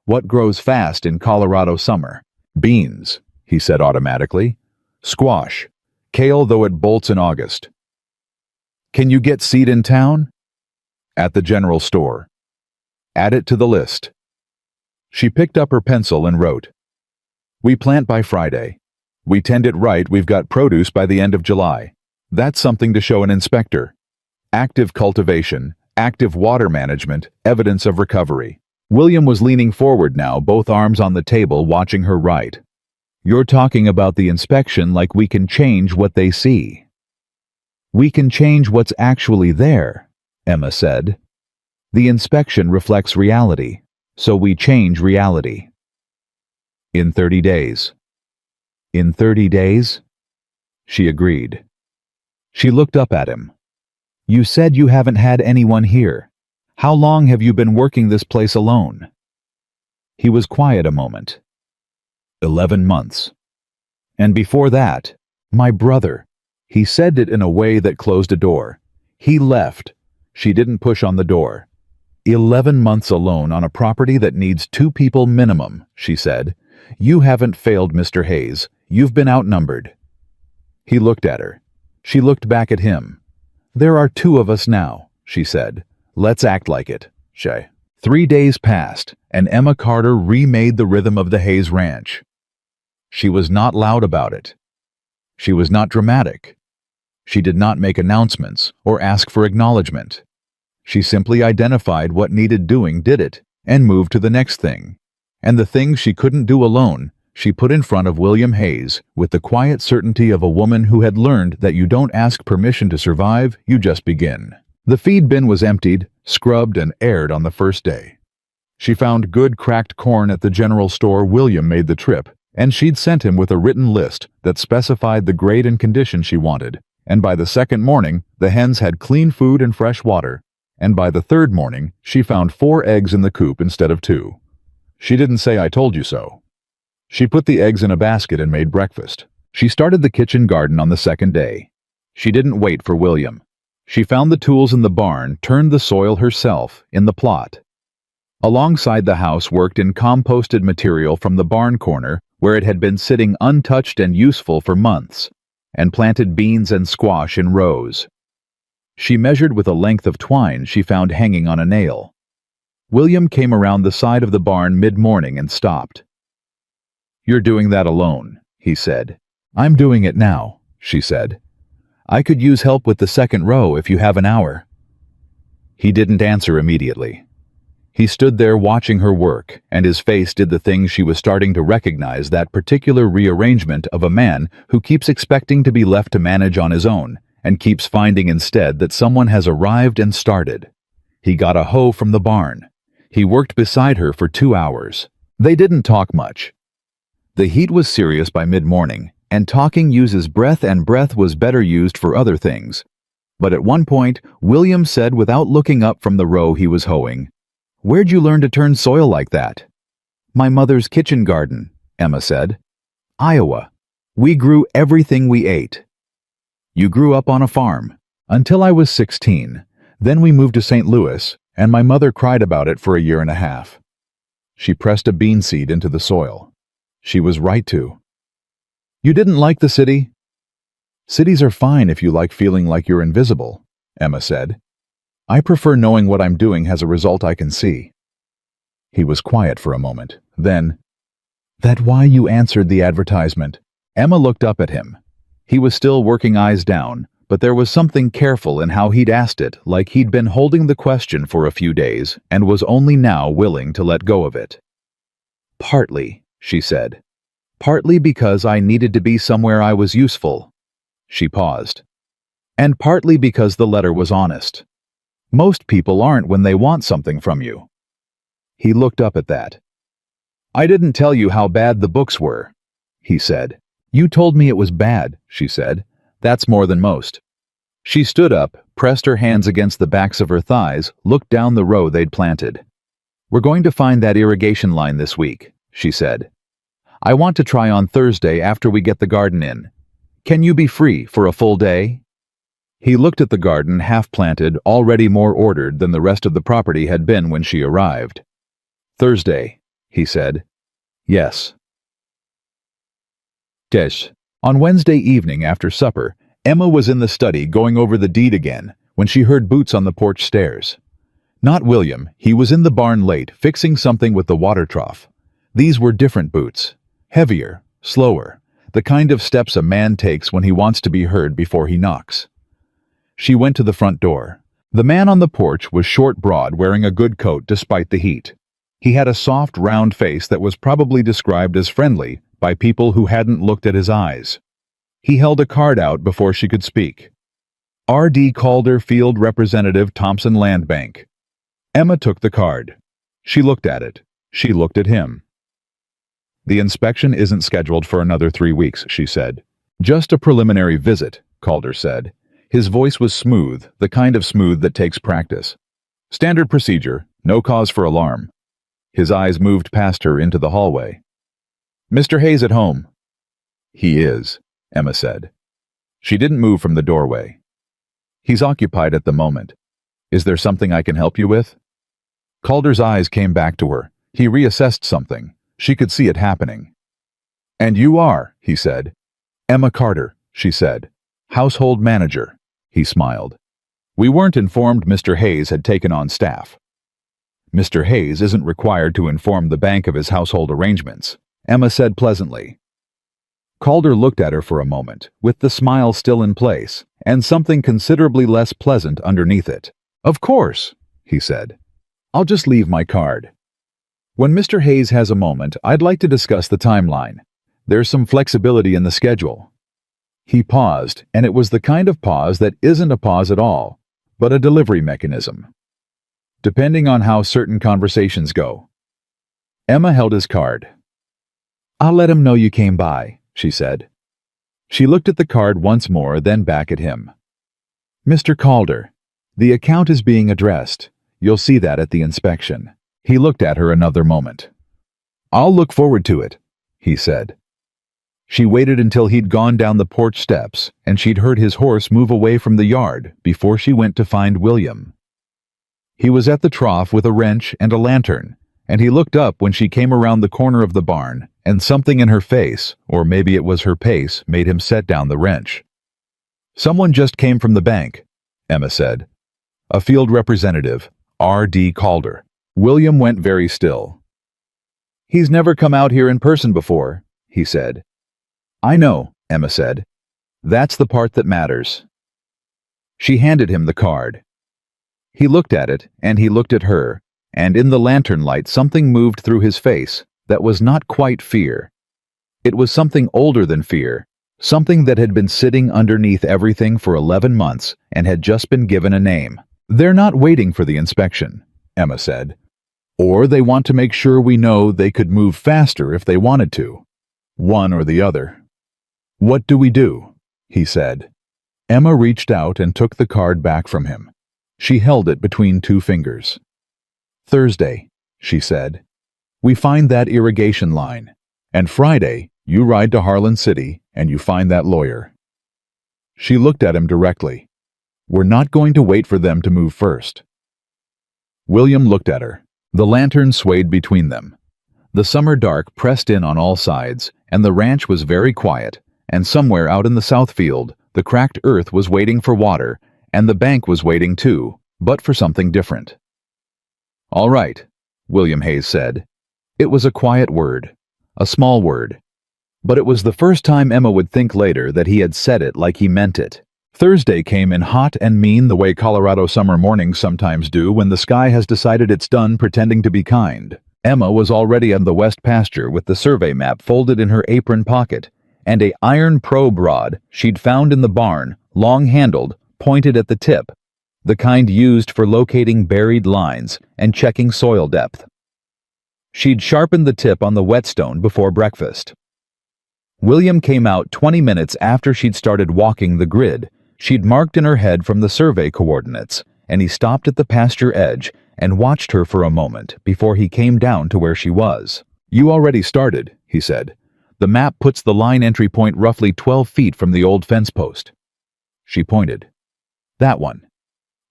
"What grows fast in Colorado summer? Beans," he said automatically. "Squash. Kale, though it bolts in August." "Can you get seed in town?" "At the general store." "Add it to the list." She picked up her pencil and wrote, "We plant by Friday. We tend it right, we've got produce by the end of July. That's something to show an inspector. Active cultivation, active water management, evidence of recovery." William was leaning forward now, both arms on the table, watching her write. "You're talking about the inspection like we can change what they see." "We can change what's actually there," Emma said. "The inspection reflects reality, so we change reality." "In 30 days." "In 30 days?" She agreed. She looked up at him. "You said you haven't had anyone here. How long have you been working this place alone?" He was quiet a moment. 11 months. "And before that, my brother." He said it in a way that closed a door. "He left." She didn't push on the door. 11 months alone on a property that needs 2 people minimum, she said. "You haven't failed, Mr. Hayes. You've been outnumbered." He looked at her. She looked back at him. "There are 2 of us now," she said. "Let's act like it, Shay." 3 days passed, and Emma Carter remade the rhythm of the Hayes Ranch. She was not loud about it. She was not dramatic. She did not make announcements or ask for acknowledgement. She simply identified what needed doing, did it, and moved to the next thing. And the things she couldn't do alone, she put in front of William Hayes with the quiet certainty of a woman who had learned that you don't ask permission to survive, you just begin. The feed bin was emptied, scrubbed, and aired on the first day. She found good cracked corn at the general store. William made the trip, and she'd sent him with a written list that specified the grade and condition she wanted. And by the second morning, the hens had clean food and fresh water. And by the third morning, she found 4 eggs in the coop instead of 2. She didn't say "I told you so." She put the eggs in a basket and made breakfast. She started the kitchen garden on the second day. She didn't wait for William. She found the tools in the barn, turned the soil herself in the plot. Alongside the house, worked in composted material from the barn corner where it had been sitting untouched and useful for months, and planted beans and squash in rows. She measured with a length of twine she found hanging on a nail. William came around the side of the barn mid-morning and stopped. "You're doing that alone," he said. "I'm doing it now," she said. "I could use help with the second row if you have an hour." He didn't answer immediately. He stood there watching her work, and his face did the thing she was starting to recognize, that particular rearrangement of a man who keeps expecting to be left to manage on his own, and keeps finding instead that someone has arrived and started. He got a hoe from the barn. He worked beside her for 2 hours. They didn't talk much. The heat was serious by mid-morning, and talking uses breath, and breath was better used for other things. But at one point, William said without looking up from the row he was hoeing, "Where'd you learn to turn soil like that?" "My mother's kitchen garden," Emma said. Iowa. We grew everything we ate. You grew up on a farm. Until I was 16. Then we moved to St. Louis, and my mother cried about it for a year and a half. She pressed a bean seed into the soil. She was right to. You didn't like the city? Cities are fine if you like feeling like you're invisible, Emma said. I prefer knowing what I'm doing has a result I can see. He was quiet for a moment. Then, that why you answered the advertisement? Emma looked up at him. He was still working eyes down, but there was something careful in how he'd asked it, like he'd been holding the question for a few days and was only now willing to let go of it. Partly, she said. Partly because I needed to be somewhere I was useful. She paused. And partly because the letter was honest. Most people aren't when they want something from you. He looked up at that. I didn't tell you how bad the books were, he said. You told me it was bad, she said. That's more than most. She stood up, pressed her hands against the backs of her thighs, looked down the row they'd planted. We're going to find that irrigation line this week, she said. I want to try on Thursday after we get the garden in. Can you be free for a full day? He looked at the garden half-planted, already more ordered than the rest of the property had been when she arrived. Thursday, he said. Yes. Tish. On Wednesday evening after supper, Emma was in the study going over the deed again when she heard boots on the porch stairs. Not William, he was in the barn late, fixing something with the water trough. These were different boots. Heavier, slower, the kind of steps a man takes when he wants to be heard before he knocks. She went to the front door. The man on the porch was short, broad, wearing a good coat despite the heat. He had a soft, round face that was probably described as friendly by people who hadn't looked at his eyes. He held a card out before she could speak. R.D. Calder, Field Representative, Thompson Land Bank. Emma took the card. She looked at it. She looked at him. The inspection isn't scheduled for another 3 weeks, she said. Just a preliminary visit, Calder said. His voice was smooth, the kind of smooth that takes practice. Standard procedure, no cause for alarm. His eyes moved past her into the hallway. Mr. Hayes at home? He is, Emma said. She didn't move from the doorway. He's occupied at the moment. Is there something I can help you with? Calder's eyes came back to her. He reassessed something. She could see it happening. And you are, he said. Emma Carter, she said. Household manager. He smiled. We weren't informed Mr. Hayes had taken on staff. Mr. Hayes isn't required to inform the bank of his household arrangements, Emma said pleasantly. Calder looked at her for a moment, with the smile still in place, and something considerably less pleasant underneath it. Of course, he said. I'll just leave my card. When Mr. Hayes has a moment, I'd like to discuss the timeline. There's some flexibility in the schedule. He paused, and it was the kind of pause that isn't a pause at all, but a delivery mechanism. Depending on how certain conversations go. Emma held his card. I'll let him know you came by, she said. She looked at the card once more, then back at him. Mr. Calder, the account is being addressed. You'll see that at the inspection. He looked at her another moment. I'll look forward to it, he said. She waited until he'd gone down the porch steps and she'd heard his horse move away from the yard before she went to find William. He was at the trough with a wrench and a lantern, and he looked up when she came around the corner of the barn, and something in her face, or maybe it was her pace, made him set down the wrench. Someone just came from the bank, Emma said. A field representative, R.D. Calder. William went very still. He's never come out here in person before, he said. I know, Emma said. That's the part that matters. She handed him the card. He looked at it, and he looked at her, and in the lantern light something moved through his face that was not quite fear. It was something older than fear, something that had been sitting underneath everything for 11 months and had just been given a name. They're not waiting for the inspection, Emma said. Or they want to make sure we know they could move faster if they wanted to. One or the other. What do we do? He said. Emma reached out and took the card back from him. She held it between 2 fingers. Thursday, she said. We find that irrigation line. And Friday, You ride to Harlan City, and you find that lawyer." She looked at him directly. "We're not going to wait for them to move first." William looked at her. The lantern swayed between them. The summer dark pressed in on all sides, and the ranch was very quiet, and somewhere out in the south field, the cracked earth was waiting for water, and the bank was waiting too, but for something different. "All right," William Hayes said. It was a quiet word, a small word. But it was the first time Emma would think later that he had said it like he meant it. Thursday came in hot and mean the way Colorado summer mornings sometimes do when the sky has decided it's done pretending to be kind. Emma was already on the west pasture with the survey map folded in her apron pocket, and a iron probe rod she'd found in the barn, long-handled, pointed at the tip, the kind used for locating buried lines and checking soil depth. She'd sharpened the tip on the whetstone before breakfast. William came out 20 minutes after she'd started walking the grid she'd marked in her head from the survey coordinates, and he stopped at the pasture edge and watched her for a moment before he came down to where she was. "You already started," he said. "The map puts the line entry point roughly 12 feet from the old fence post." She pointed. "That one.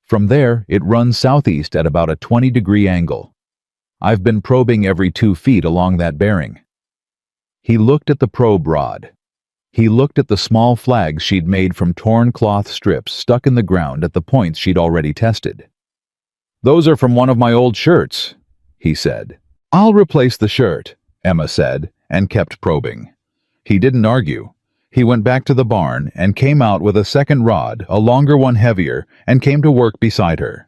From there, it runs southeast at about a 20-degree angle. I've been probing every 2 feet along that bearing." He looked at the probe rod. He looked at the small flags she'd made from torn cloth strips stuck in the ground at the points she'd already tested. "Those are from one of my old shirts," he said. "I'll replace the shirt," Emma said, and kept probing. He didn't argue. He went back to the barn and came out with a second rod, a longer one heavier, and came to work beside her.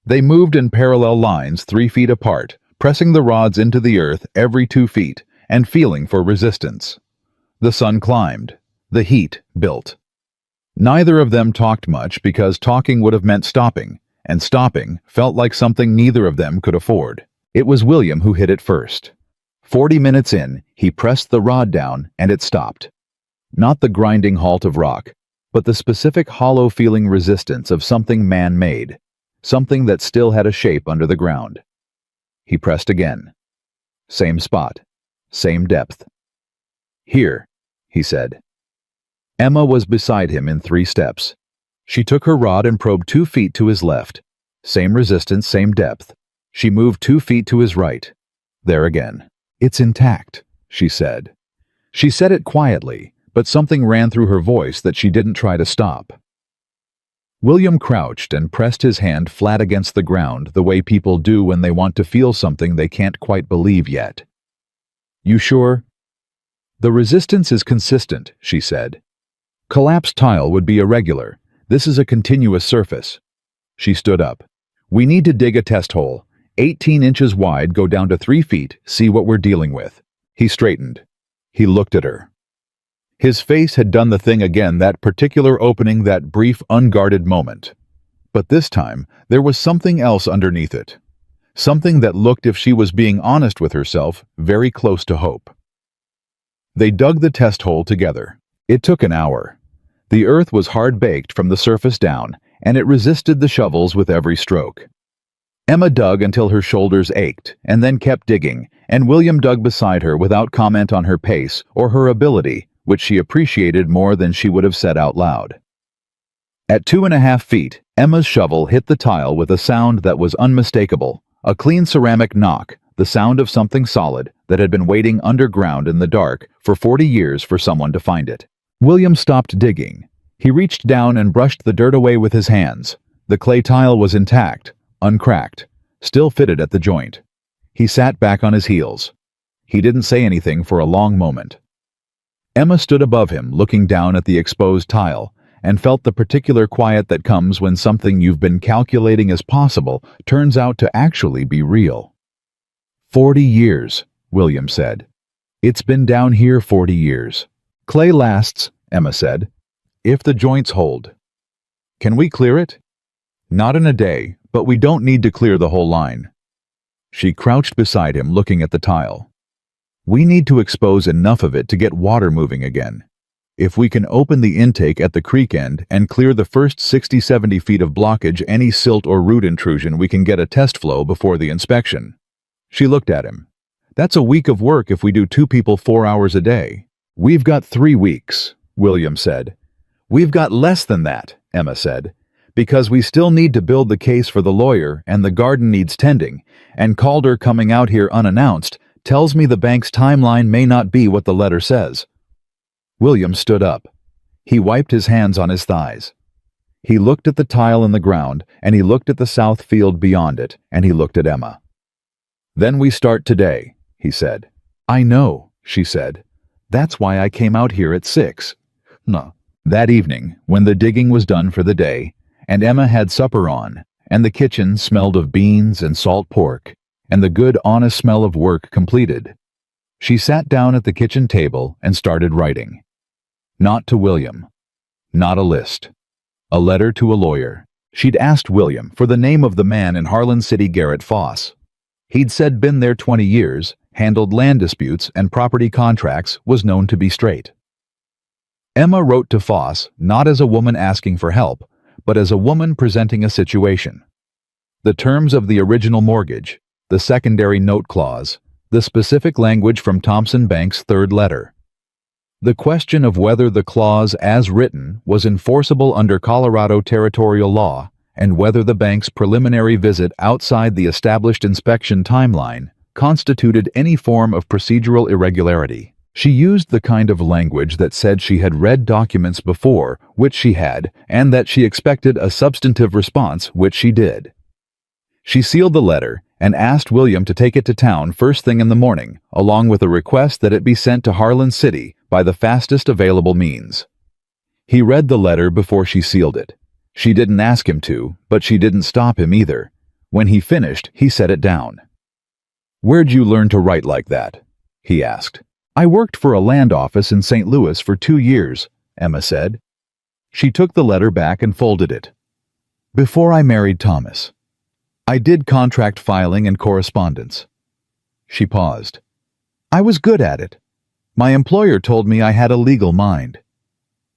They moved in parallel lines 3 feet apart, pressing the rods into the earth every 2 feet and feeling for resistance. The sun climbed. The heat built. Neither of them talked much because talking would have meant stopping, and stopping felt like something neither of them could afford. It was William who hit it first. 40 minutes in, he pressed the rod down and it stopped. Not the grinding halt of rock, but the specific hollow-feeling resistance of something man-made, something that still had a shape under the ground. He pressed again. Same spot, same depth. "Here," he said. Emma was beside him in 3 steps. She took her rod and probed 2 feet to his left. Same resistance, same depth. She moved 2 feet to his right. There again. "It's intact," she said. She said it quietly, but something ran through her voice that she didn't try to stop. William crouched and pressed his hand flat against the ground the way people do when they want to feel something they can't quite believe yet. "You sure?" "The resistance is consistent," she said. "Collapsed tile would be irregular. This is a continuous surface." She stood up. "We need to dig a test hole. 18 inches wide, go down to 3 feet, see what we're dealing with." He straightened. He looked at her. His face had done the thing again, that particular opening, that brief, unguarded moment. But this time, there was something else underneath it. Something that looked, if she was being honest with herself, very close to hope. They dug the test hole together. It took an hour. The earth was hard-baked from the surface down, and it resisted the shovels with every stroke. Emma dug until her shoulders ached, and then kept digging, and William dug beside her without comment on her pace or her ability, which she appreciated more than she would have said out loud. At 2.5 feet, Emma's shovel hit the tile with a sound that was unmistakable, a clean ceramic knock, the sound of something solid that had been waiting underground in the dark for 40 years for someone to find it. William stopped digging. He reached down and brushed the dirt away with his hands. The clay tile was intact, uncracked, still fitted at the joint. He sat back on his heels. He didn't say anything for a long moment. Emma stood above him, looking down at the exposed tile, and felt the particular quiet that comes when something you've been calculating as possible turns out to actually be real. 40 years, William said. "It's been down here 40 years. Clay lasts," Emma said, "if the joints hold. Can we clear it?" "Not in a day, but we don't need to clear the whole line." She crouched beside him, looking at the tile. "We need to expose enough of it to get water moving again. If we can open the intake at the creek end and clear the first 60-70 feet of blockage, any silt or root intrusion, we can get a test flow before the inspection." She looked at him. That's a week of work if we do 2 people 4 hours a day. We've got 3 weeks, William said. We've got less than that, Emma said, because we still need to build the case for the lawyer and the garden needs tending, and Calder coming out here unannounced tells me the bank's timeline may not be what the letter says. William stood up. He wiped his hands on his thighs. He looked at the tile in the ground, and he looked at the south field beyond it, and he looked at Emma. Then we start today, he said. I know, she said. That's why I came out here at 6. No. That evening, when the digging was done for the day, and Emma had supper on, and the kitchen smelled of beans and salt pork, and the good honest smell of work completed, she sat down at the kitchen table and started writing. Not to William. Not a list. A letter to a lawyer. She'd asked William for the name of the man in Harlan City, Garrett Foss. He'd said been there 20 years, handled land disputes and property contracts, was known to be straight. Emma wrote to Foss not as a woman asking for help, but as a woman presenting a situation. The terms of the original mortgage, the secondary note clause, the specific language from Thompson Bank's third letter. The question of whether the clause as written was enforceable under Colorado territorial law and whether the bank's preliminary visit outside the established inspection timeline constituted any form of procedural irregularity. She used the kind of language that said she had read documents before, which she had, and that she expected a substantive response, which she did. She sealed the letter and asked William to take it to town first thing in the morning, along with a request that it be sent to Harlan City by the fastest available means. He read the letter before she sealed it. She didn't ask him to, but she didn't stop him either. When he finished, he set it down. "Where'd you learn to write like that?" he asked. "I worked for a land office in St. Louis for 2 years, Emma said. She took the letter back and folded it. "Before I married Thomas. I did contract filing and correspondence." She paused. "I was good at it. My employer told me I had a legal mind.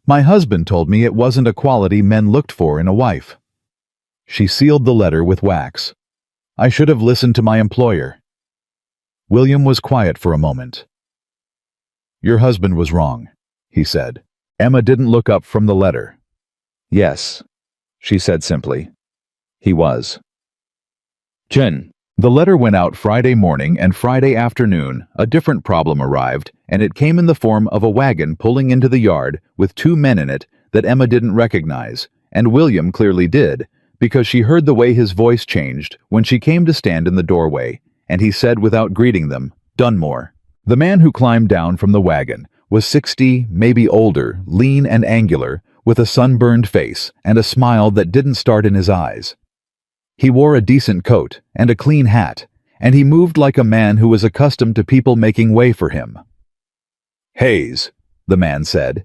My husband told me it wasn't a quality men looked for in a wife." She sealed the letter with wax. "I should have listened to my employer." William was quiet for a moment. "Your husband was wrong," he said. Emma didn't look up from the letter. "Yes," she said simply. "He was." Jen. The letter went out Friday morning, and Friday afternoon a different problem arrived, and it came in the form of a wagon pulling into the yard with 2 men in it that Emma didn't recognize, and William clearly did, because she heard the way his voice changed when she came to stand in the doorway, and he said without greeting them, "Dunmore." The man who climbed down from the wagon was 60, maybe older, lean and angular, with a sunburned face and a smile that didn't start in his eyes. He wore a decent coat and a clean hat, and he moved like a man who was accustomed to people making way for him. "Hayes," the man said.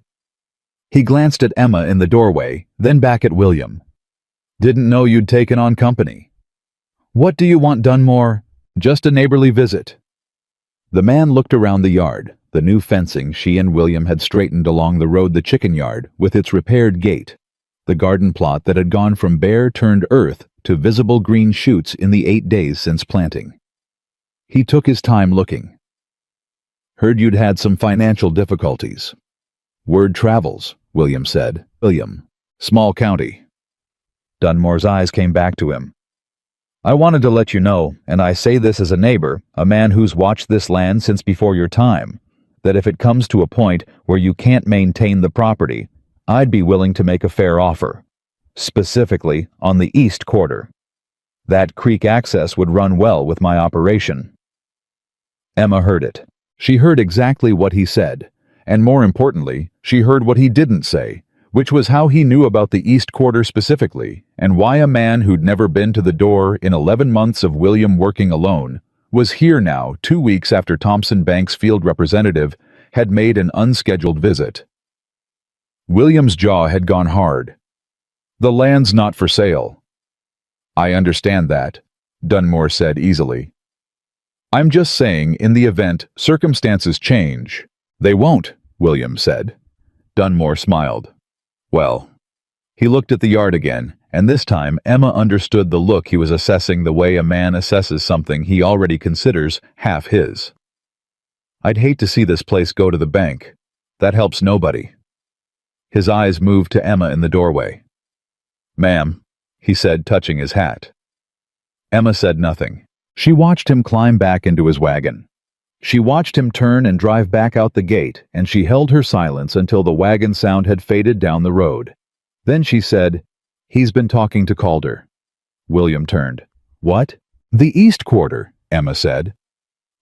He glanced at Emma in the doorway, then back at William. "Didn't know you'd taken on company." "What do you want, Dunmore?" "Just a neighborly visit." The man looked around the yard, the new fencing she and William had straightened along the road, the chicken yard with its repaired gate, the garden plot that had gone from bare turned earth to visible green shoots in the 8 days since planting. He took his time looking. "Heard you'd had some financial difficulties." "Word travels," William said. "William. Small county." Dunmore's eyes came back to him. "I wanted to let you know, and I say this as a neighbor, a man who's watched this land since before your time, that if it comes to a point where you can't maintain the property, I'd be willing to make a fair offer. Specifically on the east quarter. That creek access would run well with my operation." Emma heard it. She heard exactly what he said, and more importantly, she heard what he didn't say, which was how he knew about the east quarter specifically, and why a man who'd never been to the door in 11 months of William working alone was here now 2 weeks after Thompson Bank's field representative had made an unscheduled visit. William's jaw had gone hard. "The land's not for sale." "I understand that," Dunmore said easily. "I'm just saying, in the event circumstances change." "They won't," William said. Dunmore smiled. "Well." He looked at the yard again, and this time Emma understood the look he was assessing the way a man assesses something he already considers half his. I'd hate to see this place go to the bank. That helps nobody. His eyes moved to Emma in the doorway. "Ma'am," he said, touching his hat. Emma said nothing. She watched him climb back into his wagon. She watched him turn and drive back out the gate, and she held her silence until the wagon sound had faded down the road. Then she said, "He's been talking to Calder." William turned. "What?" "The East Quarter," Emma said.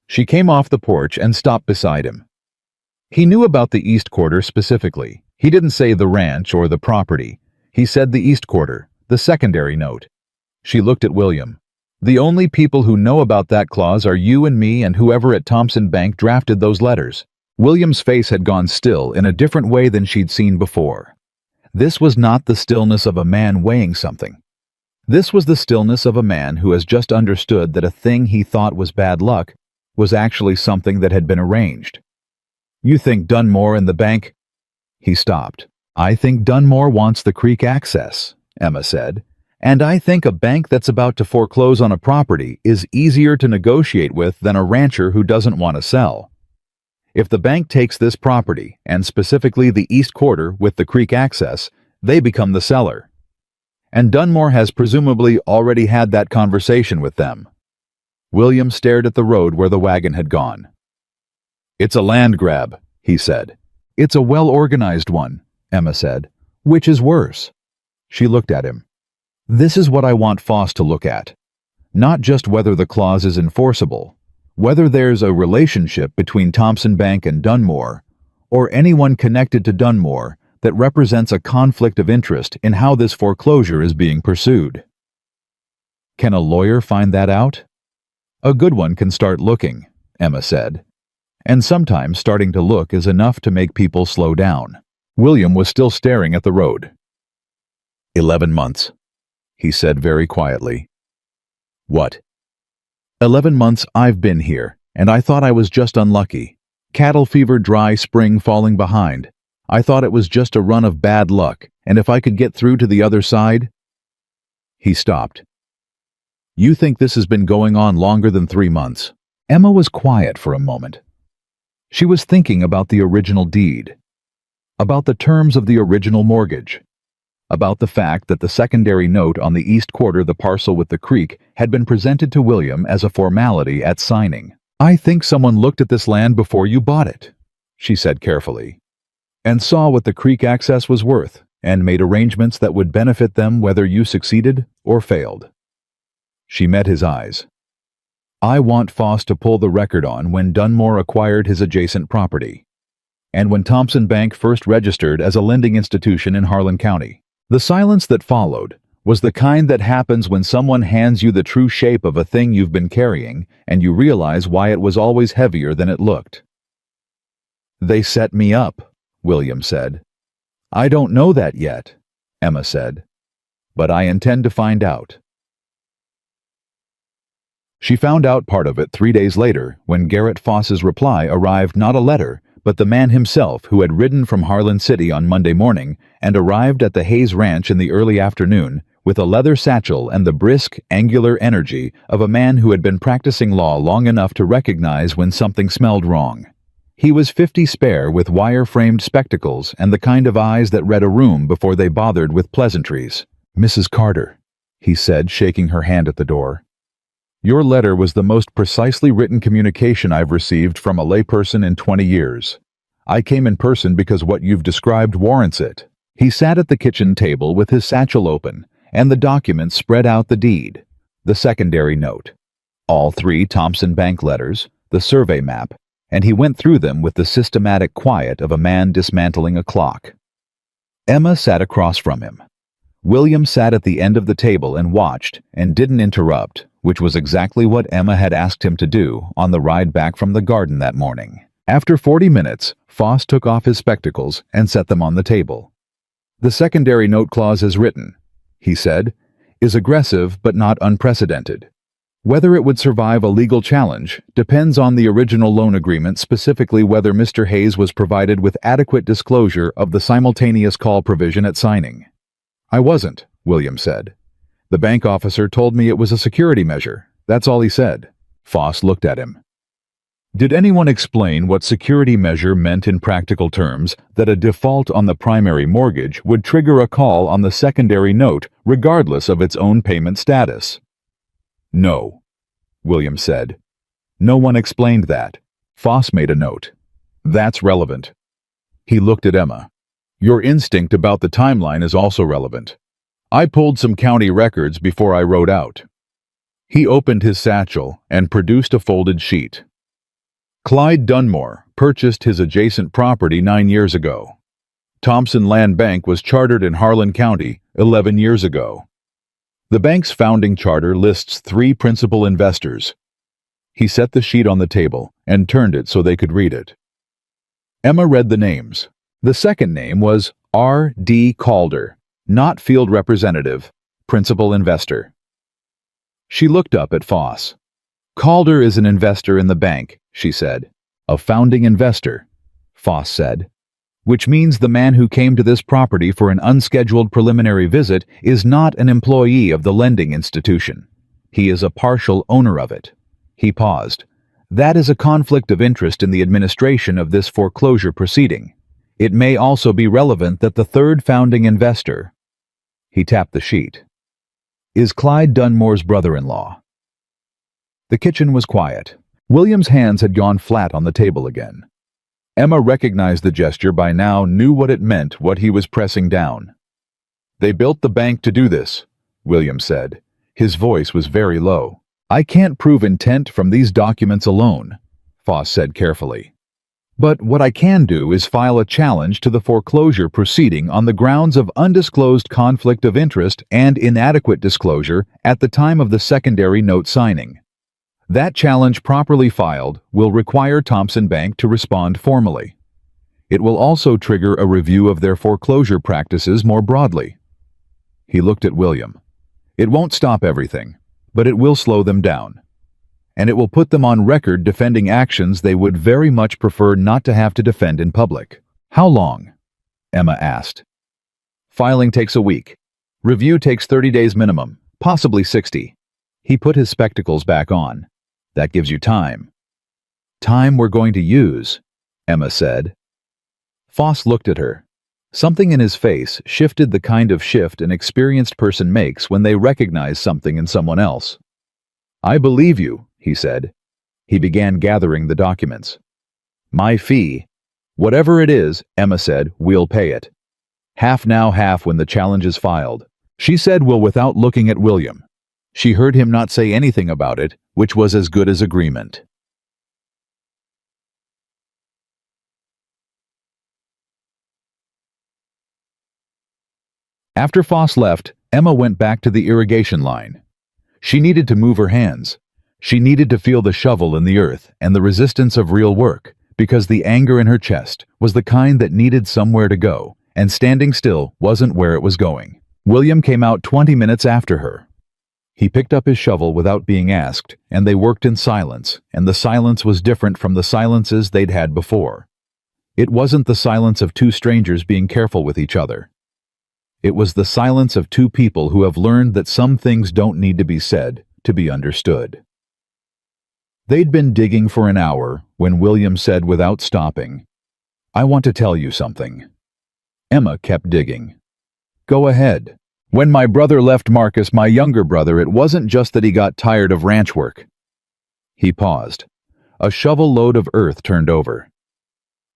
She came off the porch and stopped beside him. He knew about the East Quarter specifically. He didn't say the ranch or the property. He said the East Quarter, the secondary note. She looked at William. "The only people who know about that clause are you and me and whoever at Thompson Bank drafted those letters." William's face had gone still in a different way than she'd seen before. This was not the stillness of a man weighing something. This was the stillness of a man who has just understood that a thing he thought was bad luck was actually something that had been arranged. "You think Dunmore and the bank—" He stopped. "I think Dunmore wants the creek access," Emma said. "And I think a bank that's about to foreclose on a property is easier to negotiate with than a rancher who doesn't want to sell. If the bank takes this property, and specifically the East Quarter with the creek access, they become the seller. And Dunmore has presumably already had that conversation with them." William stared at the road where the wagon had gone. "It's a land grab," he said. "It's a well-organized one," Emma said. "Which is worse?" She looked at him. "This is what I want Foss to look at. Not just whether the clause is enforceable, whether there's a relationship between Thompson Bank and Dunmore, or anyone connected to Dunmore that represents a conflict of interest in how this foreclosure is being pursued. Can a lawyer find that out? A good one can start looking," Emma said. "And sometimes starting to look is enough to make people slow down." William was still staring at the road. 11 months, he said very quietly. "What?" 11 months I've been here, and I thought I was just unlucky. Cattle fever, dry spring falling behind. I thought it was just a run of bad luck, and if I could get through to the other side—" He stopped. "You think this has been going on longer than 3 months?" Emma was quiet for a moment. She was thinking about the original deed, about the terms of the original mortgage, about the fact that the secondary note on the East Quarter, the parcel with the creek, had been presented to William as a formality at signing. "I think someone looked at this land before you bought it," she said carefully, "and saw what the creek access was worth, and made arrangements that would benefit them whether you succeeded or failed." She met his eyes. "I want Foss to pull the record on when Dunmore acquired his adjacent property, and when Thompson Bank first registered as a lending institution in Harlan County." The silence that followed was the kind that happens when someone hands you the true shape of a thing you've been carrying and you realize why it was always heavier than it looked. "They set me up," William said. "I don't know that yet," Emma said, "but I intend to find out." She found out part of it 3 days later when Garrett Foss's reply arrived, not a letter, but the man himself who had ridden from Harlan City on Monday morning and arrived at the Hayes Ranch in the early afternoon with a leather satchel and the brisk, angular energy of a man who had been practicing law long enough to recognize when something smelled wrong. He was 50 spare with wire-framed spectacles and the kind of eyes that read a room before they bothered with pleasantries. "Mrs. Carter," he said, shaking her hand at the door. "Your letter was the most precisely written communication I've received from a layperson in 20 years. I came in person because what you've described warrants it." He sat at the kitchen table with his satchel open, and the document spread out the deed, the secondary note, all 3 Thompson Bank letters, the survey map, and he went through them with the systematic quiet of a man dismantling a clock. Emma sat across from him. William sat at the end of the table and watched and didn't interrupt, which was exactly what Emma had asked him to do on the ride back from the garden that morning. After 40 minutes, Foss took off his spectacles and set them on the table. "The secondary note clause as written," he said, "is aggressive but not unprecedented. Whether it would survive a legal challenge depends on the original loan agreement, specifically whether Mr. Hayes was provided with adequate disclosure of the simultaneous call provision at signing." "I wasn't," William said. "The bank officer told me it was a security measure. That's all he said." Foss looked at him. Did anyone explain what security measure meant in practical terms that a default on the primary mortgage would trigger a call on the secondary note regardless of its own payment status? No, William said. No one explained that. Foss made a note. That's relevant. He looked at Emma. Your instinct about the timeline is also relevant. I pulled some county records before I wrote out. He opened his satchel and produced a folded sheet. Clyde Dunmore purchased his adjacent property 9 years ago. Thompson Land Bank was chartered in Harlan County 11 years ago. The bank's founding charter lists 3 principal investors. He set the sheet on the table and turned it so they could read it. Emma read the names. The second name was R.D. Calder, not field representative, principal investor. She looked up at Foss. Calder is an investor in the bank, she said. A founding investor, Foss said. Which means the man who came to this property for an unscheduled preliminary visit is not an employee of the lending institution. He is a partial owner of it. He paused. That is a conflict of interest in the administration of this foreclosure proceeding. It may also be relevant that the third founding investor, he tapped the sheet, is Clyde Dunmore's brother-in-law. The kitchen was quiet. William's hands had gone flat on the table again. Emma recognized the gesture by now, knew what it meant, what he was pressing down. They built the bank to do this, William said. His voice was very low. I can't prove intent from these documents alone, Foss said carefully. But what I can do is file a challenge to the foreclosure proceeding on the grounds of undisclosed conflict of interest and inadequate disclosure at the time of the secondary note signing. That challenge properly filed will require Thompson Bank to respond formally. It will also trigger a review of their foreclosure practices more broadly. He looked at William. It won't stop everything, but it will slow them down. And it will put them on record defending actions they would very much prefer not to have to defend in public. How long? Emma asked. Filing takes a week. Review takes 30 days minimum, possibly 60. He put his spectacles back on. That gives you time. Time we're going to use, Emma said. Foss looked at her. Something in his face shifted the kind of shift an experienced person makes when they recognize something in someone else. I believe you, he said. He began gathering the documents. My fee. Whatever it is, Emma said, we'll pay it. Half now, half when the challenge is filed. She said well without looking at William. She heard him not say anything about it, which was as good as agreement. After Foss left, Emma went back to the irrigation line. She needed to move her hands. She needed to feel the shovel in the earth and the resistance of real work, because the anger in her chest was the kind that needed somewhere to go, and standing still wasn't where it was going. William came out 20 minutes after her. He picked up his shovel without being asked, and they worked in silence, and the silence was different from the silences they'd had before. It wasn't the silence of 2 strangers being careful with each other. It was the silence of 2 people who have learned that some things don't need to be said to be understood. They'd been digging for an hour when William said without stopping, I want to tell you something. Emma kept digging. Go ahead. When my brother left Marcus, my younger brother, it wasn't just that he got tired of ranch work. He paused. A shovel load of earth turned over.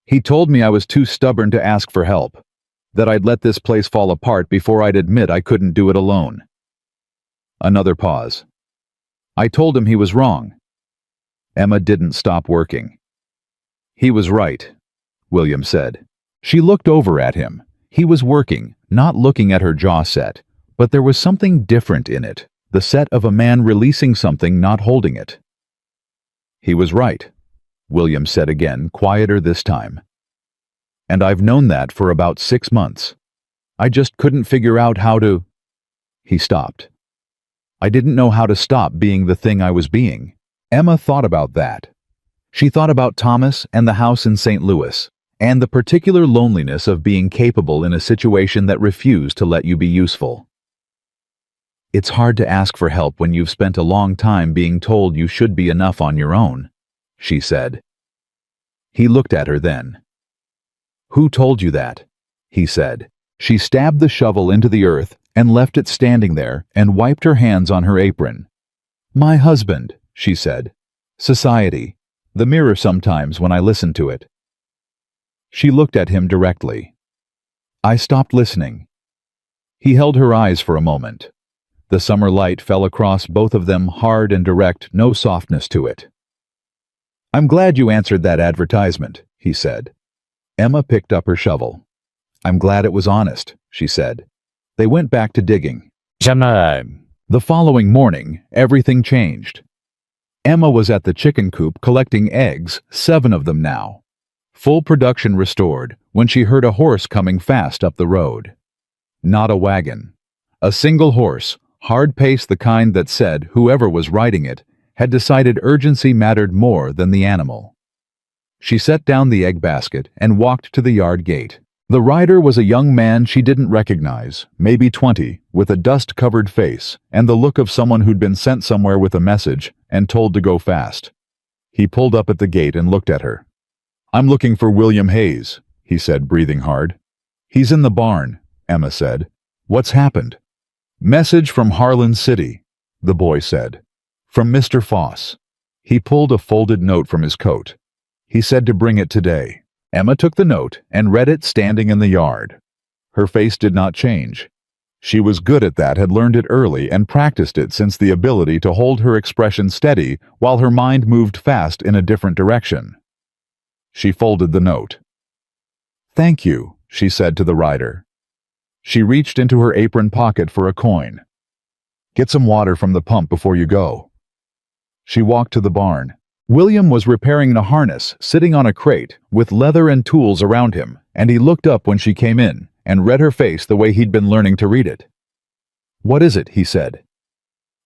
He told me I was too stubborn to ask for help, that I'd let this place fall apart before I'd admit I couldn't do it alone. Another pause. I told him he was wrong. Emma didn't stop working. He was right, William said. She looked over at him. He was working, not looking at her jaw set, but there was something different in it, the set of a man releasing something, not holding it. He was right, William said again, quieter this time. And I've known that for about 6 months. I just couldn't figure out how to... He stopped. I didn't know how to stop being the thing I was being. Emma thought about that. She thought about Thomas and the house in St. Louis, and the particular loneliness of being capable in a situation that refused to let you be useful. It's hard to ask for help when you've spent a long time being told you should be enough on your own, she said. He looked at her then. "Who told you that?" he said. She stabbed the shovel into the earth and left it standing there and wiped her hands on her apron. "My husband," she said. "Society. The mirror sometimes when I listen to it." She looked at him directly. I stopped listening. He held her eyes for a moment. The summer light fell across both of them, hard and direct, no softness to it. "I'm glad you answered that advertisement," he said. Emma picked up her shovel. "I'm glad it was honest," she said. They went back to digging. The following morning, everything changed. Emma was at the chicken coop collecting eggs, 7 of them now. Full production restored, when she heard a horse coming fast up the road. Not a wagon. A single horse, hard-paced, the kind that said whoever was riding it had decided urgency mattered more than the animal. She set down the egg basket and walked to the yard gate. The rider was a young man she didn't recognize, maybe 20, with a dust-covered face and the look of someone who'd been sent somewhere with a message and told to go fast. He pulled up at the gate and looked at her. "I'm looking for William Hayes," he said, breathing hard. "He's in the barn," Emma said. "What's happened?" "Message from Harlan City," the boy said. "From Mr. Foss." He pulled a folded note from his coat. He said to bring it today. Emma took the note and read it standing in the yard. Her face did not change. She was good at that, had learned it early and practiced it since, the ability to hold her expression steady while her mind moved fast in a different direction. She folded the note. "Thank you," she said to the rider. She reached into her apron pocket for a coin. "Get some water from the pump before you go." She walked to the barn. William was repairing the harness, sitting on a crate, with leather and tools around him, and he looked up when she came in, and read her face the way he'd been learning to read it. "What is it?" he said.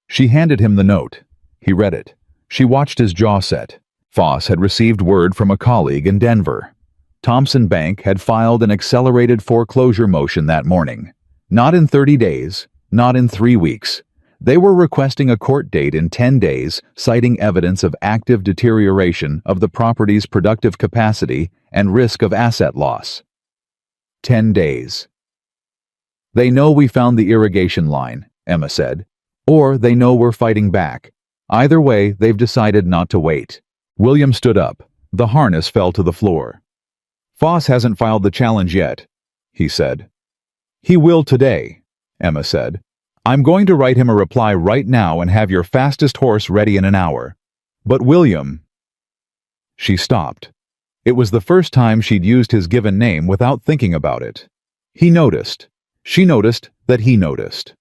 She handed him the note. He read it. She watched his jaw set. Foss had received word from a colleague in Denver. Thompson Bank had filed an accelerated foreclosure motion that morning. Not in 30 days, not in 3 weeks. They were requesting a court date in 10 days, citing evidence of active deterioration of the property's productive capacity and risk of asset loss. 10 days. "They know we found the irrigation line," Emma said. "Or they know we're fighting back. Either way, they've decided not to wait." William stood up. The harness fell to the floor. "Foss hasn't filed the challenge yet," he said. "He will today," Emma said. "I'm going to write him a reply right now and have your fastest horse ready in an hour. But William—" She stopped. It was the first time she'd used his given name without thinking about it. He noticed. She noticed that he noticed.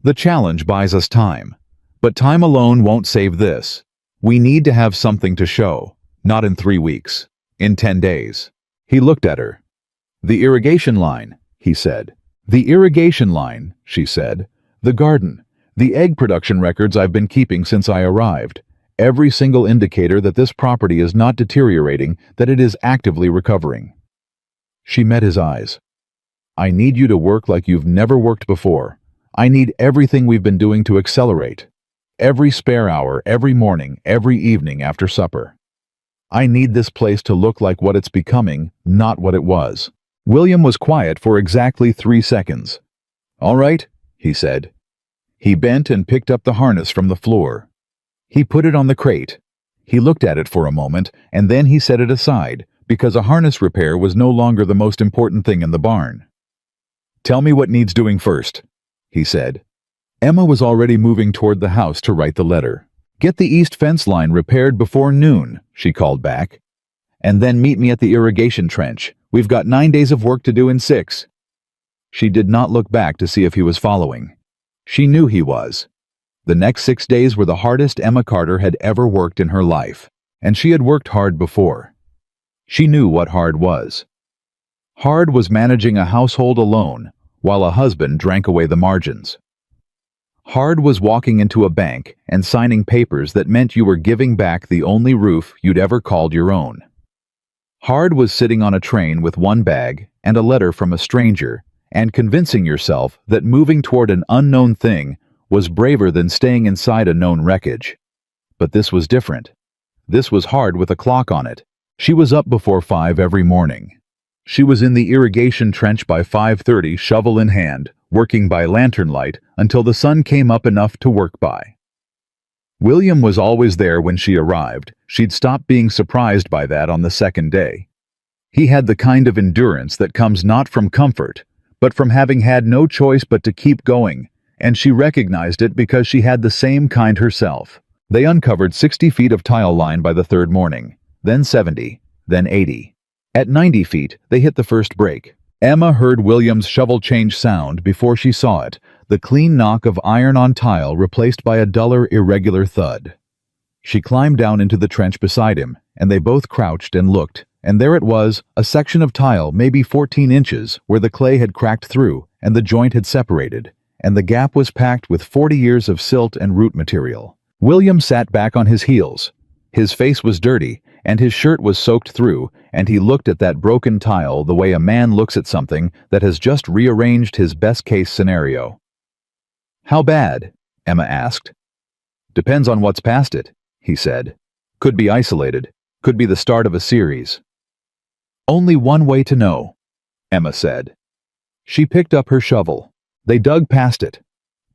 The challenge buys us time. But time alone won't save this. We need to have something to show. Not in 3 weeks. In 10 days. He looked at her. "The irrigation line," he said. "The irrigation line," she said. "The garden. The egg production records I've been keeping since I arrived. Every single indicator that this property is not deteriorating, that it is actively recovering." She met his eyes. "I need you to work like you've never worked before. I need everything we've been doing to accelerate. Every spare hour, every morning, every evening after supper. I need this place to look like what it's becoming, not what it was." William was quiet for exactly 3 seconds. "All right," he said. He bent and picked up the harness from the floor. He put it on the crate. He looked at it for a moment, and then he set it aside, because a harness repair was no longer the most important thing in the barn. "Tell me what needs doing first," he said. Emma was already moving toward the house to write the letter. "Get the east fence line repaired before noon," she called back. "And then meet me at the irrigation trench. We've got 9 days of work to do in 6. She did not look back to see if he was following. She knew he was. The next 6 days were the hardest Emma Carter had ever worked in her life, and she had worked hard before. She knew what hard was. Hard was managing a household alone, while a husband drank away the margins. Hard was walking into a bank and signing papers that meant you were giving back the only roof you'd ever called your own. Hard was sitting on a train with one bag and a letter from a stranger, and convincing yourself that moving toward an unknown thing was braver than staying inside a known wreckage. But this was different. This was hard with a clock on it. She was up before 5 every morning. She was in the irrigation trench by 5:30, shovel in hand, working by lantern light until the sun came up enough to work by. William was always there when she arrived. She'd stopped being surprised by that on the second day. He had the kind of endurance that comes not from comfort, but from having had no choice but to keep going, and she recognized it because she had the same kind herself. They uncovered 60 feet of tile line by the third morning, then 70, then 80. At 90 feet, they hit the first break. Emma heard William's shovel change sound before she saw it, the clean knock of iron on tile replaced by a duller, irregular thud. She climbed down into the trench beside him, and they both crouched and looked, and there it was, a section of tile maybe 14 inches, where the clay had cracked through, and the joint had separated, and the gap was packed with 40 years of silt and root material. William sat back on his heels. His face was dirty, and his shirt was soaked through, and he looked at that broken tile the way a man looks at something that has just rearranged his best-case scenario. "How bad?" Emma asked. "Depends on what's past it," he said. "Could be isolated. Could be the start of a series." "Only one way to know," Emma said. She picked up her shovel. They dug past it.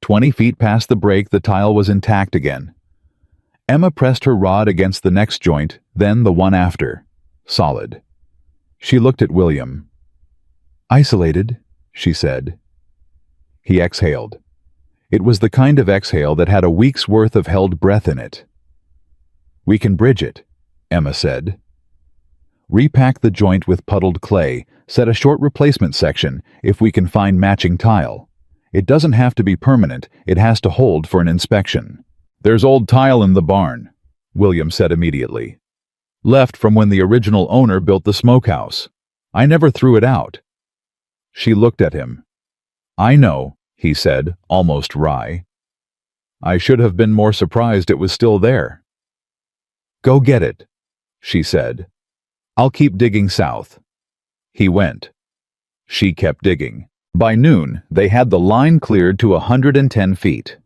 20 feet past the break, the tile was intact again. Emma pressed her rod against the next joint, then the one after. Solid. She looked at William. "Isolated," she said. He exhaled. It was the kind of exhale that had a week's worth of held breath in it. "We can bridge it," Emma said. "Repack the joint with puddled clay, set a short replacement section if we can find matching tile. It doesn't have to be permanent, it has to hold for an inspection." "There's old tile in the barn," William said immediately. "Left from when the original owner built the smokehouse. I never threw it out." She looked at him. "I know," he said, almost wry. "I should have been more surprised it was still there." "Go get it," she said. "I'll keep digging south." He went. She kept digging. By noon, they had the line cleared to 110 feet.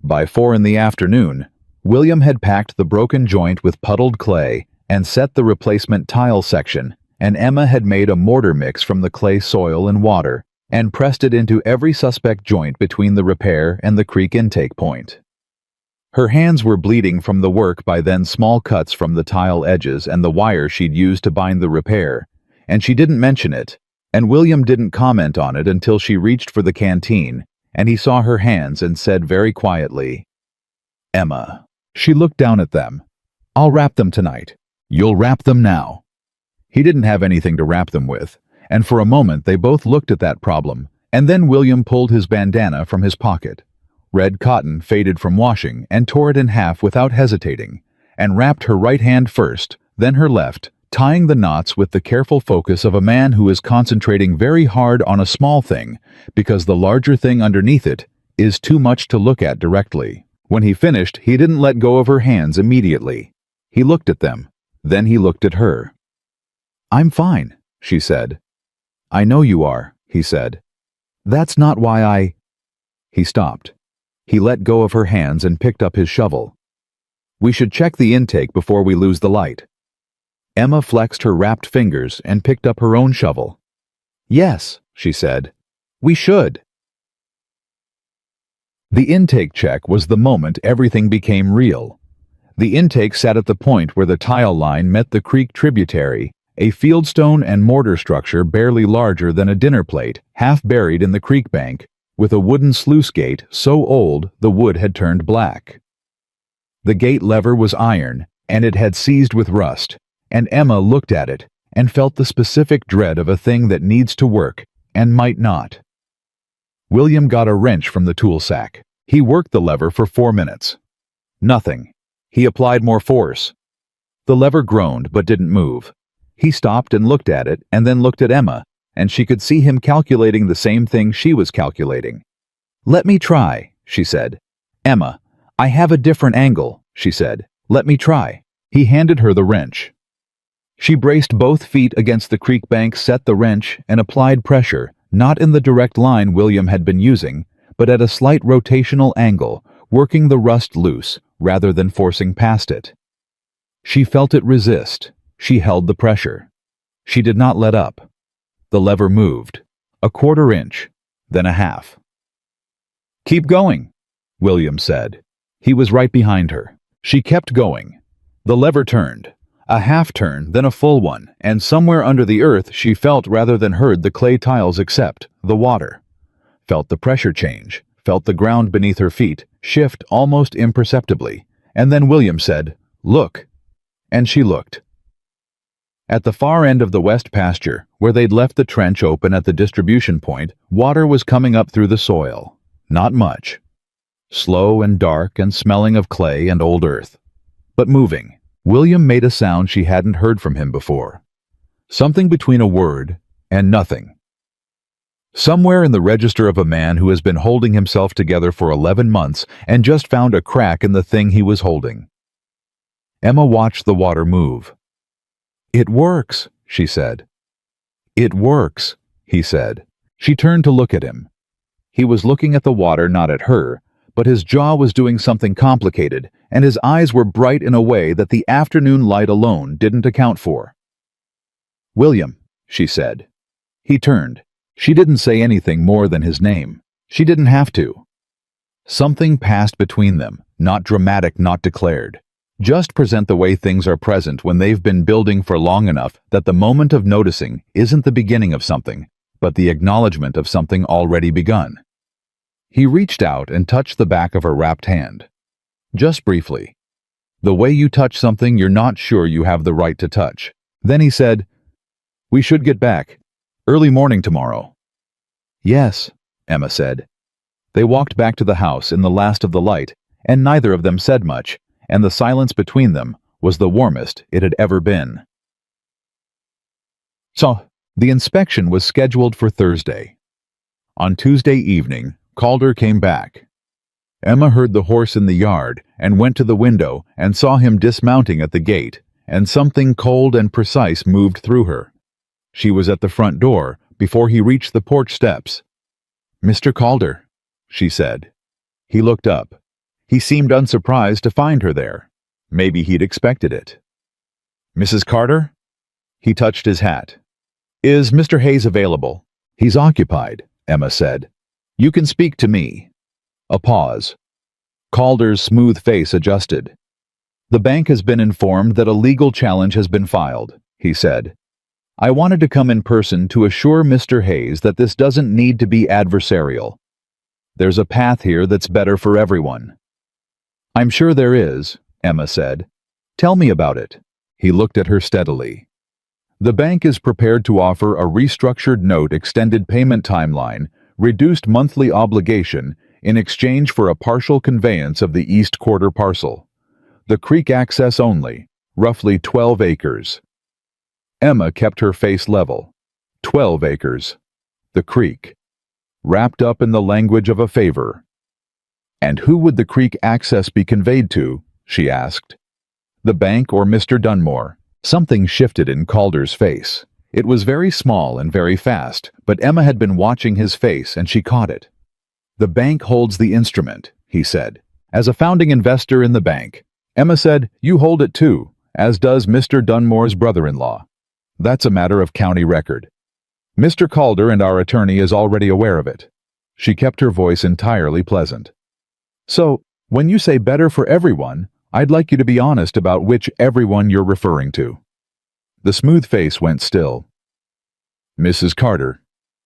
By 4 in the afternoon, William had packed the broken joint with puddled clay and set the replacement tile section, and Emma had made a mortar mix from the clay soil and water and pressed it into every suspect joint between the repair and the creek intake point. Her hands were bleeding from the work by then, small cuts from the tile edges and the wire she'd used to bind the repair, and she didn't mention it, and William didn't comment on it until she reached for the canteen, and he saw her hands and said very quietly, "Emma." She looked down at them. "I'll wrap them tonight. You'll wrap them now." He didn't have anything to wrap them with, and for a moment they both looked at that problem, and then William pulled his bandana from his pocket. Red cotton faded from washing and tore it in half without hesitating, and wrapped her right hand first, then her left, tying the knots with the careful focus of a man who is concentrating very hard on a small thing, because the larger thing underneath it is too much to look at directly. When he finished, he didn't let go of her hands immediately. He looked at them. Then he looked at her. "I'm fine," she said. "I know you are," he said. "That's not why I—" He stopped. He let go of her hands and picked up his shovel. "We should check the intake before we lose the light." Emma flexed her wrapped fingers and picked up her own shovel. "Yes," she said. "We should." The intake check was the moment everything became real. The intake sat at the point where the tile line met the creek tributary, a fieldstone and mortar structure barely larger than a dinner plate, half buried in the creek bank, with a wooden sluice gate so old the wood had turned black. The gate lever was iron, and it had seized with rust, and Emma looked at it and felt the specific dread of a thing that needs to work and might not. William got a wrench from the tool sack. He worked the lever for 4 minutes. Nothing. He applied more force. The lever groaned but didn't move. He stopped and looked at it and then looked at Emma, and she could see him calculating the same thing she was calculating. "Let me try," she said. "Emma, I have a different angle," she said. "Let me try." He handed her the wrench. She braced both feet against the creek bank, set the wrench, and applied pressure, not in the direct line William had been using, but at a slight rotational angle, working the rust loose rather than forcing past it. She felt it resist. She held the pressure. She did not let up. The lever moved. A quarter inch, then a half. "Keep going," William said. He was right behind her. She kept going. The lever turned. A half turn, then a full one, and somewhere under the earth she felt rather than heard the clay tiles accept the water. Felt the pressure change, felt the ground beneath her feet shift almost imperceptibly, and then William said, "Look." And she looked. At the far end of the west pasture, where they'd left the trench open at the distribution point, water was coming up through the soil. Not much. Slow and dark and smelling of clay and old earth. But moving. William made a sound she hadn't heard from him before. Something between a word and nothing. Somewhere in the register of a man who has been holding himself together for 11 months and just found a crack in the thing he was holding. Emma watched the water move. "It works," she said. "It works," he said. She turned to look at him. He was looking at the water, not at her, but his jaw was doing something complicated, and his eyes were bright in a way that the afternoon light alone didn't account for. "William," she said. He turned. She didn't say anything more than his name. She didn't have to. Something passed between them, not dramatic, not declared. Just present the way things are present when they've been building for long enough that the moment of noticing isn't the beginning of something, but the acknowledgement of something already begun. He reached out and touched the back of her wrapped hand. Just briefly. The way you touch something you're not sure you have the right to touch. Then he said, "We should get back. Early morning tomorrow." "Yes," Emma said. They walked back to the house in the last of the light, and neither of them said much, and the silence between them was the warmest it had ever been. So, the inspection was scheduled for Thursday. On Tuesday evening, Calder came back. Emma heard the horse in the yard and went to the window and saw him dismounting at the gate, and something cold and precise moved through her. She was at the front door before he reached the porch steps. "Mr. Calder," she said. He looked up. He seemed unsurprised to find her there. Maybe he'd expected it. "Mrs. Carter?" He touched his hat. "Is Mr. Hayes available?" "He's occupied," Emma said. "You can speak to me." A pause. Calder's smooth face adjusted. "The bank has been informed that a legal challenge has been filed," he said. "I wanted to come in person to assure Mr. Hayes that this doesn't need to be adversarial. There's a path here that's better for everyone." "I'm sure there is," Emma said. "Tell me about it." He looked at her steadily. "The bank is prepared to offer a restructured note, extended payment timeline, reduced monthly obligation in exchange for a partial conveyance of the East Quarter parcel. The creek access only, roughly 12 acres. Emma kept her face level. 12 acres. The creek. Wrapped up in the language of a favor. "And who would the creek access be conveyed to?" she asked. "The bank or Mr. Dunmore?" Something shifted in Calder's face. It was very small and very fast, but Emma had been watching his face and she caught it. "The bank holds the instrument," he said. "As a founding investor in the bank." Emma said, "You hold it too, as does Mr. Dunmore's brother-in-law. That's a matter of county record. Mr. Calder and our attorney is already aware of it." She kept her voice entirely pleasant. "So, when you say better for everyone, I'd like you to be honest about which everyone you're referring to." The smooth face went still. "Mrs. Carter,"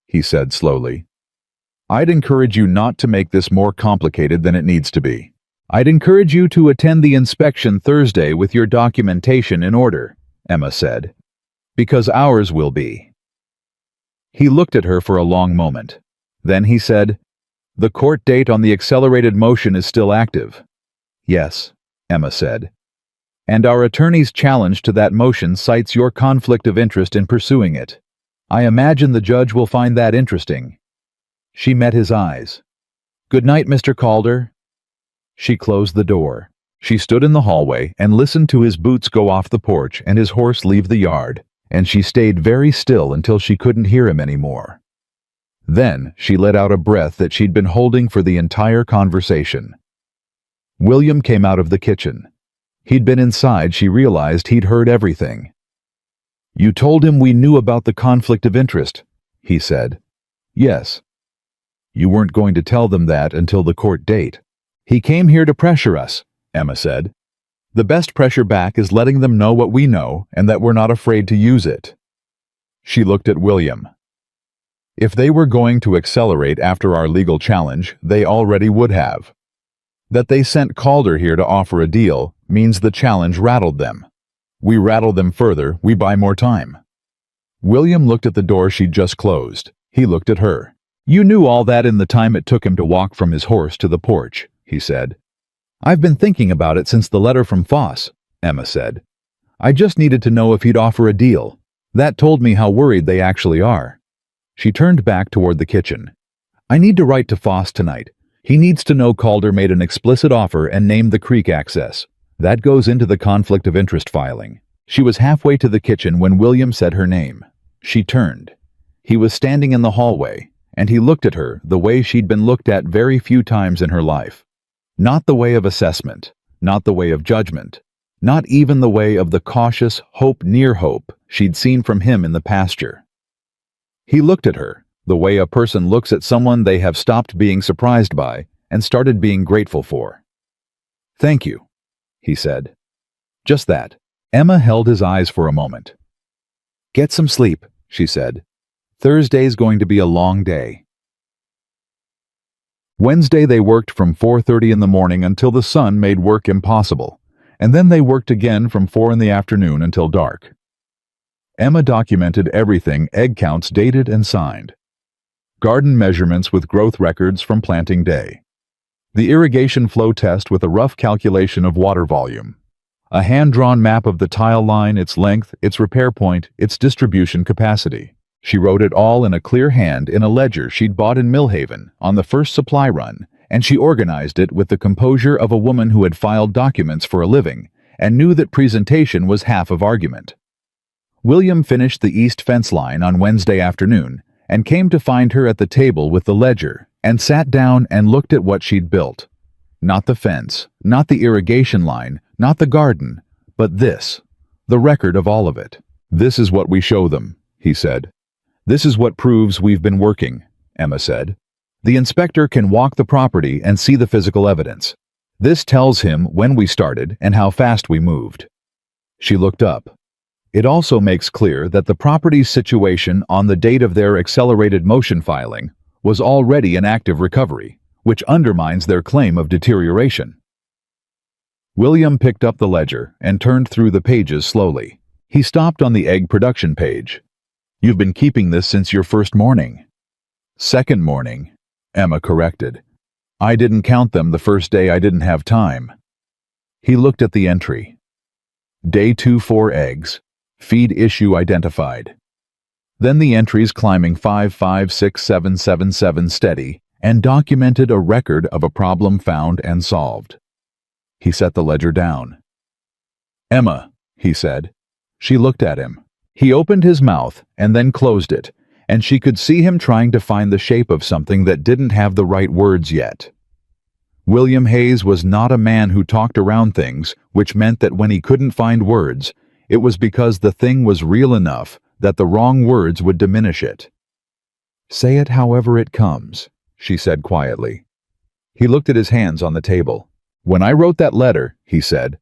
he said slowly, "I'd encourage you not to make this more complicated than it needs to be. I'd encourage you to attend the inspection Thursday with your documentation in order," Emma said, "because ours will be." He looked at her for a long moment. Then he said, "The court date on the accelerated motion is still active." "Yes," Emma said. "And our attorney's challenge to that motion cites your conflict of interest in pursuing it. I imagine the judge will find that interesting." She met his eyes. "Good night, Mr. Calder." She closed the door. She stood in the hallway and listened to his boots go off the porch and his horse leave the yard, and she stayed very still until she couldn't hear him anymore. Then she let out a breath that she'd been holding for the entire conversation. William came out of the kitchen. He'd been inside. She realized he'd heard everything. You told him we knew about the conflict of interest, he said. Yes. You weren't going to tell them that until the court date. He came here to pressure us, Emma said. The best pressure back is letting them know what we know and that we're not afraid to use it. She looked at William. If they were going to accelerate after our legal challenge, they already would have. That they sent Calder here to offer a deal means the challenge rattled them. We rattle them further, we buy more time. William looked at the door she'd just closed. He looked at her. You knew all that in the time it took him to walk from his horse to the porch, he said. I've been thinking about it since the letter from Foss, Emma said. I just needed to know if he'd offer a deal. That told me how worried they actually are. She turned back toward the kitchen. I need to write to Foss tonight. He needs to know Calder made an explicit offer and named the creek access. That goes into the conflict of interest filing. She was halfway to the kitchen when William said her name. She turned. He was standing in the hallway, and he looked at her the way she'd been looked at very few times in her life. Not the way of assessment, not the way of judgment, not even the way of the cautious hope near hope she'd seen from him in the pasture. He looked at her, the way a person looks at someone they have stopped being surprised by and started being grateful for. Thank you, he said. Just that. Emma held his eyes for a moment. Get some sleep, she said. Thursday's going to be a long day. Wednesday they worked from 4:30 in the morning until the sun made work impossible, and then they worked again from 4 in the afternoon until dark. Emma documented everything, egg counts dated and signed. Garden measurements with growth records from planting day. The irrigation flow test with a rough calculation of water volume. A hand-drawn map of the tile line, its length, its repair point, its distribution capacity. She wrote it all in a clear hand in a ledger she'd bought in Millhaven on the first supply run, and she organized it with the composure of a woman who had filed documents for a living and knew that presentation was half of argument. William finished the east fence line on Wednesday afternoon and came to find her at the table with the ledger and sat down and looked at what she'd built. Not the fence, not the irrigation line, not the garden, but this, the record of all of it. This is what we show them, he said. This is what proves we've been working, Emma said. The inspector can walk the property and see the physical evidence. This tells him when we started and how fast we moved. She looked up. It also makes clear that the property's situation on the date of their accelerated motion filing was already an active recovery, which undermines their claim of deterioration. William picked up the ledger and turned through the pages slowly. He stopped on the egg production page. You've been keeping this since your first morning. Second morning, Emma corrected. I didn't count them the first day I didn't have time. He looked at the entry. Day 2, 4 eggs. Feed issue identified. Then the entries climbing 5, 5, 6, 7, 7, 7 steady and documented a record of a problem found and solved. He set the ledger down. Emma, he said. She looked at him. He opened his mouth and then closed it, and she could see him trying to find the shape of something that didn't have the right words yet. William Hayes was not a man who talked around things, which meant that when he couldn't find words, it was because the thing was real enough that the wrong words would diminish it. Say it however it comes, she said quietly. He looked at his hands on the table. When I wrote that letter, he said,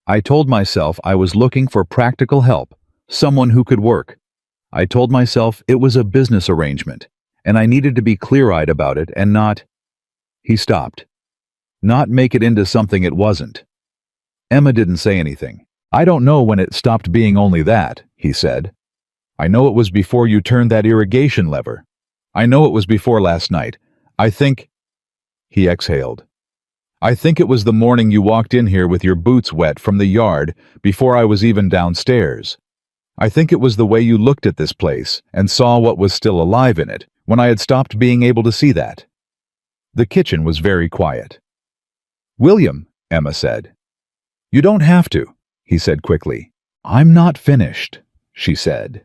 I told myself I was looking for practical help. Someone who could work. I told myself it was a business arrangement, and I needed to be clear-eyed about it and not... He stopped. Not make it into something it wasn't. Emma didn't say anything. I don't know when it stopped being only that, he said. I know it was before you turned that irrigation lever. I know it was before last night. I think... He exhaled. I think it was the morning you walked in here with your boots wet from the yard before I was even downstairs. I think it was the way you looked at this place and saw what was still alive in it when I had stopped being able to see that. The kitchen was very quiet. William, Emma said. You don't have to, he said quickly. I'm not finished, she said.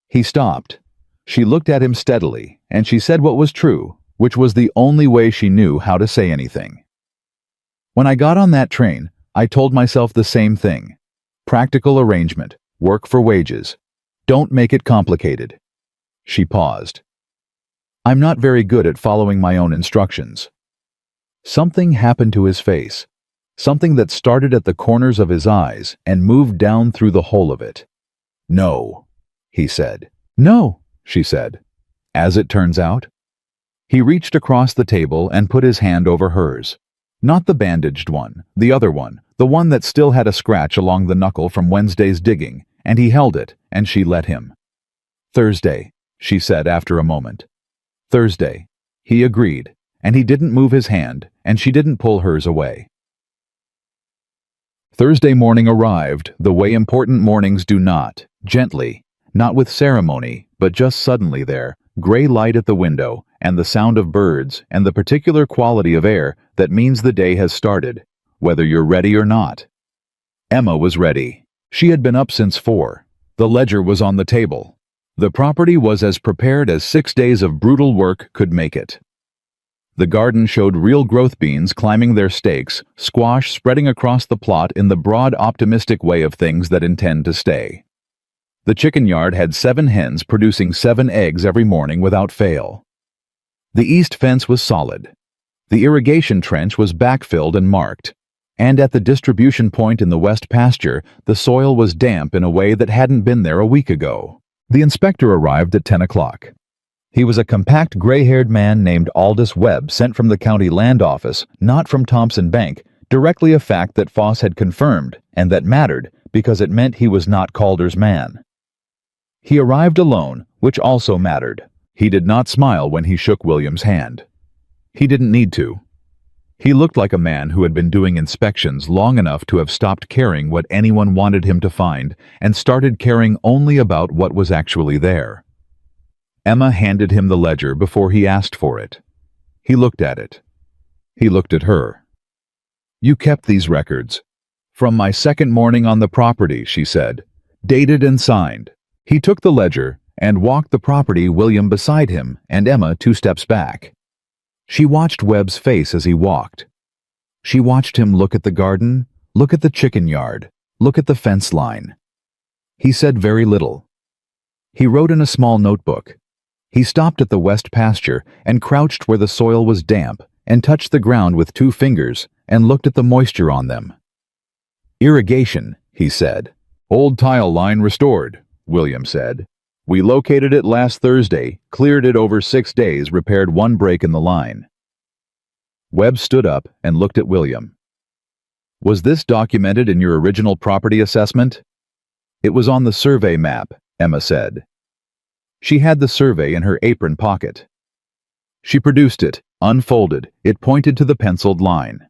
He stopped. She looked at him steadily, and she said what was true, which was the only way she knew how to say anything. When I got on that train, I told myself the same thing. Practical arrangement. Work for wages. Don't make it complicated." She paused. "I'm not very good at following my own instructions." Something happened to his face, something that started at the corners of his eyes and moved down through the whole of it. "No," he said. "No," she said. "As it turns out." He reached across the table and put his hand over hers. Not the bandaged one, the other one, the one that still had a scratch along the knuckle from Wednesday's digging, and he held it, and she let him. "Thursday," she said after a moment. "Thursday." He agreed, and he didn't move his hand, and she didn't pull hers away. Thursday morning arrived the way important mornings do not, gently, not with ceremony, but just suddenly there, gray light at the window, and the sound of birds, and the particular quality of air that means the day has started, whether you're ready or not. Emma was ready. She had been up since 4. The ledger was on the table. The property was as prepared as 6 days of brutal work could make it. The garden showed real growth beans climbing their stakes, squash spreading across the plot in the broad optimistic way of things that intend to stay. The chicken yard had 7 hens producing 7 eggs every morning without fail. The east fence was solid. The irrigation trench was backfilled and marked. And at the distribution point in the west pasture, the soil was damp in a way that hadn't been there a week ago. The inspector arrived at 10 o'clock. He was a compact gray-haired man named Aldous Webb, sent from the county land office, not from Thompson Bank, directly, a fact that Foss had confirmed, and that mattered because it meant he was not Calder's man. He arrived alone, which also mattered. He did not smile when he shook William's hand. He didn't need to. He looked like a man who had been doing inspections long enough to have stopped caring what anyone wanted him to find and started caring only about what was actually there. Emma handed him the ledger before he asked for it. He looked at it. He looked at her. "You kept these records." "From my second morning on the property," she said. "Dated and signed." He took the ledger and walked the property, William beside him and Emma 2 steps back. She watched Webb's face as he walked. She watched him look at the garden, look at the chicken yard, look at the fence line. He said very little. He wrote in a small notebook. He stopped at the west pasture and crouched where the soil was damp and touched the ground with 2 fingers and looked at the moisture on them. "Irrigation," he said. "Old tile line restored," William said. "We located it last Thursday, cleared it over 6 days, repaired 1 break in the line." Webb stood up and looked at William. "Was this documented in your original property assessment?" "It was on the survey map," Emma said. She had the survey in her apron pocket. She produced it, unfolded. It pointed to the penciled line.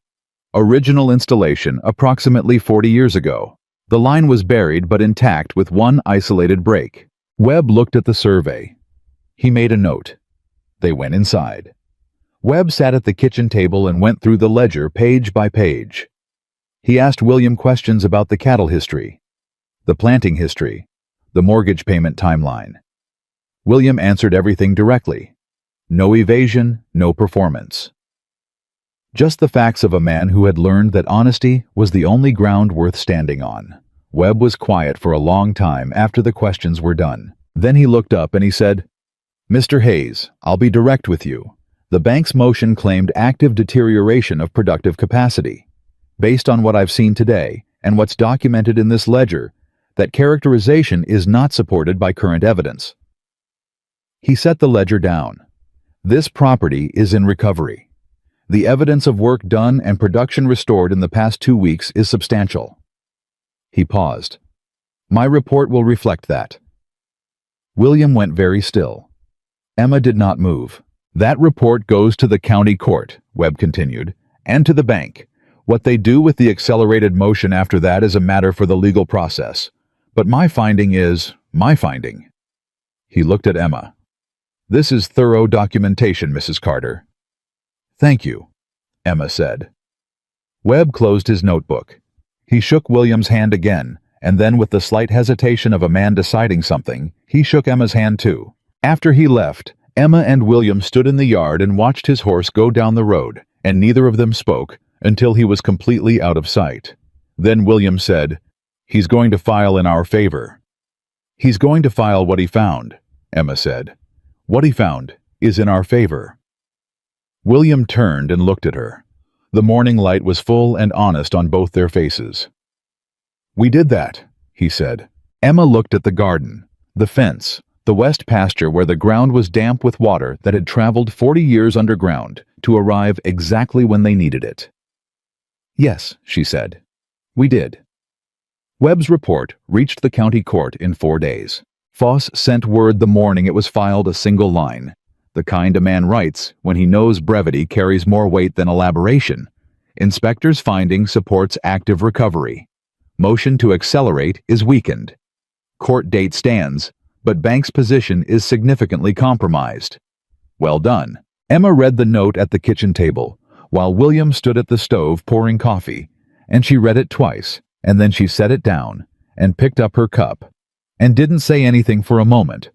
Original installation approximately 40 years ago. The line was buried but intact with 1 isolated break. Webb looked at the survey. He made a note. They went inside. Webb sat at the kitchen table and went through the ledger page by page. He asked William questions about the cattle history, the planting history, the mortgage payment timeline. William answered everything directly. No evasion, no performance. Just the facts of a man who had learned that honesty was the only ground worth standing on. Webb was quiet for a long time after the questions were done. Then he looked up and he said, "Mr. Hayes, I'll be direct with you. The bank's motion claimed active deterioration of productive capacity. Based on what I've seen today and what's documented in this ledger, that characterization is not supported by current evidence." He set the ledger down. "This property is in recovery. The evidence of work done and production restored in the past 2 weeks is substantial." He paused. "My report will reflect that." William went very still. Emma did not move. "That report goes to the county court," Webb continued, "and to the bank. What they do with the accelerated motion after that is a matter for the legal process. But my finding is my finding." He looked at Emma. "This is thorough documentation, Mrs. Carter." "Thank you," Emma said. Webb closed his notebook. He shook William's hand again, and then with the slight hesitation of a man deciding something, he shook Emma's hand too. After he left, Emma and William stood in the yard and watched his horse go down the road, and neither of them spoke until he was completely out of sight. Then William said, "He's going to file in our favor." He's going to file what he found, Emma said. What he found is in our favor. William turned and looked at her. The morning light was full and honest on both their faces. We did that, he said. Emma looked at the garden, the fence, the west pasture where the ground was damp with water that had traveled 40 years underground to arrive exactly when they needed it. Yes, she said. We did. Webb's report reached the county court in 4 days. Foss sent word the morning it was filed, a single line. The kind a man writes when he knows brevity carries more weight than elaboration. Inspector's finding supports active recovery. Motion to accelerate is weakened. Court date stands, but bank's position is significantly compromised. Well done. Emma read the note at the kitchen table, while William stood at the stove pouring coffee, and she read it twice, and then she set it down, and picked up her cup, and didn't say anything for a moment,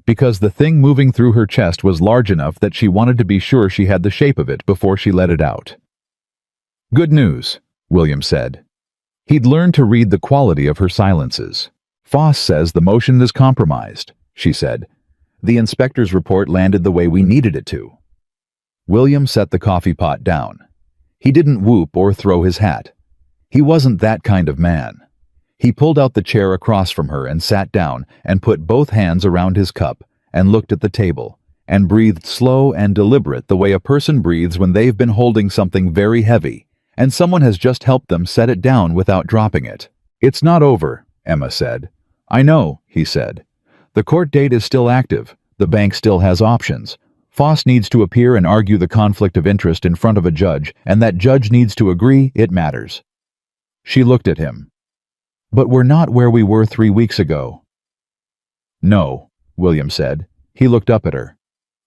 because the thing moving through her chest was large enough that she wanted to be sure she had the shape of it before she let it out. Good news, William said. He'd learned to read the quality of her silences. Foss says the motion is compromised, she said. The inspector's report landed the way we needed it to. William set the coffee pot down. He didn't whoop or throw his hat. He wasn't that kind of man. He pulled out the chair across from her and sat down and put both hands around his cup and looked at the table and breathed slow and deliberate the way a person breathes when they've been holding something very heavy and someone has just helped them set it down without dropping it. It's not over, Emma said. I know, he said. The court date is still active. The bank still has options. Foss needs to appear and argue the conflict of interest in front of a judge, and that judge needs to agree it matters. She looked at him. But we're not where we were 3 weeks ago. No, William said. He looked up at her.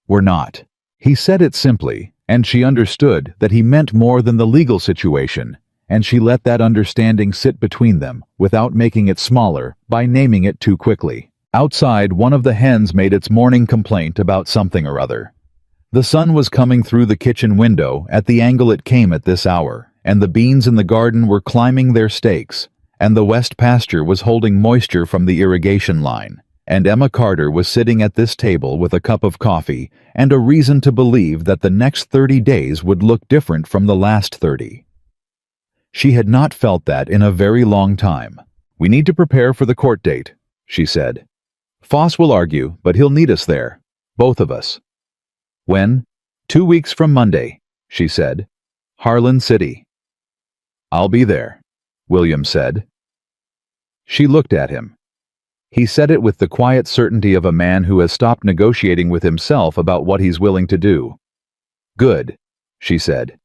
We're not. He said it simply, and she understood that he meant more than the legal situation, and she let that understanding sit between them without making it smaller by naming it too quickly. Outside, one of the hens made its morning complaint about something or other. The sun was coming through the kitchen window at the angle it came at this hour, and the beans in the garden were climbing their stakes, and the west pasture was holding moisture from the irrigation line, and Emma Carter was sitting at this table with a cup of coffee and a reason to believe that the next 30 days would look different from the last 30. She had not felt that in a very long time. We need to prepare for the court date, she said. Foss will argue, but he'll need us there. Both of us. When? 2 weeks from Monday, she said. Harlan City. I'll be there, William said. She looked at him. He said it with the quiet certainty of a man who has stopped negotiating with himself about what he's willing to do. Good, she said.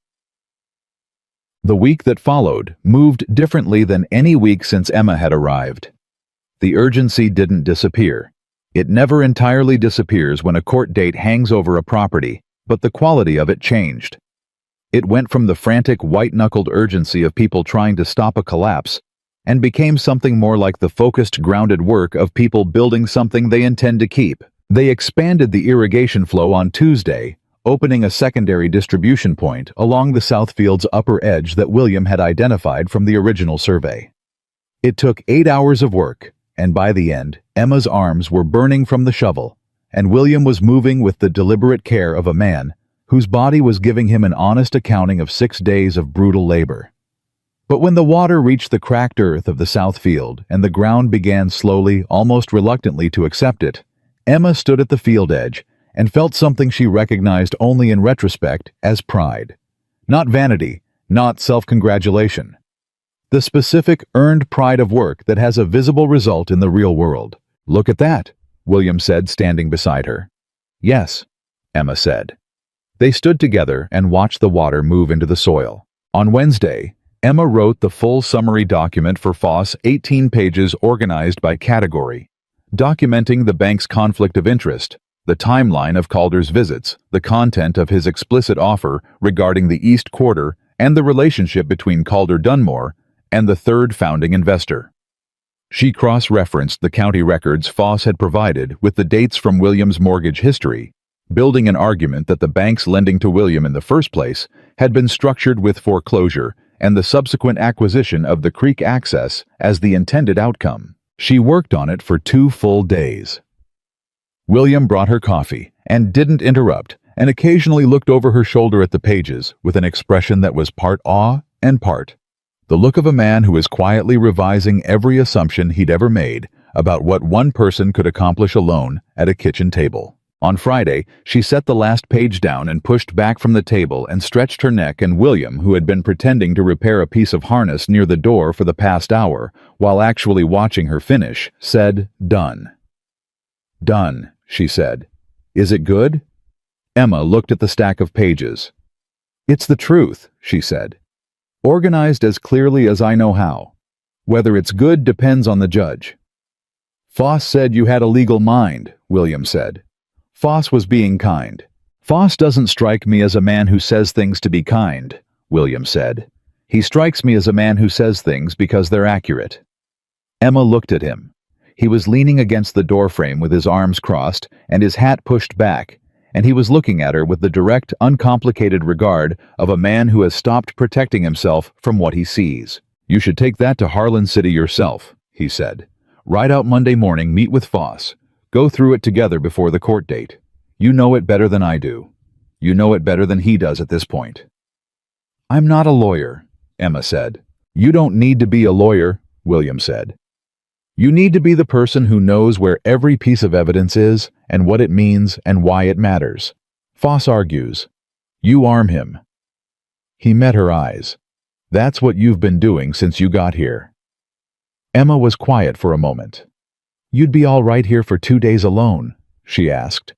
The week that followed moved differently than any week since Emma had arrived. The urgency didn't disappear. It never entirely disappears when a court date hangs over a property, but the quality of it changed. It went from the frantic, white-knuckled urgency of people trying to stop a collapse and became something more like the focused, grounded work of people building something they intend to keep. They expanded the irrigation flow on Tuesday, opening a secondary distribution point along the Southfield's upper edge that William had identified from the original survey. It took 8 hours of work, and by the end, Emma's arms were burning from the shovel, and William was moving with the deliberate care of a man whose body was giving him an honest accounting of 6 days of brutal labor. But when the water reached the cracked earth of the Southfield and the ground began slowly, almost reluctantly to accept it, Emma stood at the field edge and felt something she recognized only in retrospect as pride. Not vanity, not self-congratulation. The specific, earned pride of work that has a visible result in the real world. Look at that, William said, standing beside her. Yes, Emma said. They stood together and watched the water move into the soil. On Wednesday, Emma wrote the full summary document for Foss, 18 pages organized by category, documenting the bank's conflict of interest, the timeline of Calder's visits, the content of his explicit offer regarding the East Quarter, and the relationship between Calder Dunmore and the third founding investor. She cross-referenced the county records Foss had provided with the dates from William's mortgage history, building an argument that the bank's lending to William in the first place had been structured with foreclosure and the subsequent acquisition of the creek access as the intended outcome. She worked on it for 2 full days. William brought her coffee and didn't interrupt, and occasionally looked over her shoulder at the pages with an expression that was part awe and part the look of a man who is quietly revising every assumption he'd ever made about what one person could accomplish alone at a kitchen table. On Friday, she set the last page down and pushed back from the table and stretched her neck, and William, who had been pretending to repair a piece of harness near the door for the past hour while actually watching her finish, said, "Done." "Done," she said. "Is it good?" Emma looked at the stack of pages. "It's the truth," she said. "Organized as clearly as I know how. Whether it's good depends on the judge." "Foss said you had a legal mind," William said. Foss was being kind. "Foss doesn't strike me as a man who says things to be kind," William said. "He strikes me as a man who says things because they're accurate." Emma looked at him. He was leaning against the doorframe with his arms crossed and his hat pushed back, and he was looking at her with the direct, uncomplicated regard of a man who has stopped protecting himself from what he sees. "You should take that to Harlan City yourself," he said. "Ride out Monday morning, meet with Foss. Go through it together before the court date. You know it better than I do. You know it better than he does at this point." "I'm not a lawyer," Emma said. "You don't need to be a lawyer," William said. "You need to be the person who knows where every piece of evidence is and what it means and why it matters." Foss argues. "You arm him." He met her eyes. "That's what you've been doing since you got here." Emma was quiet for a moment. "You'd be all right here for 2 days alone?" she asked.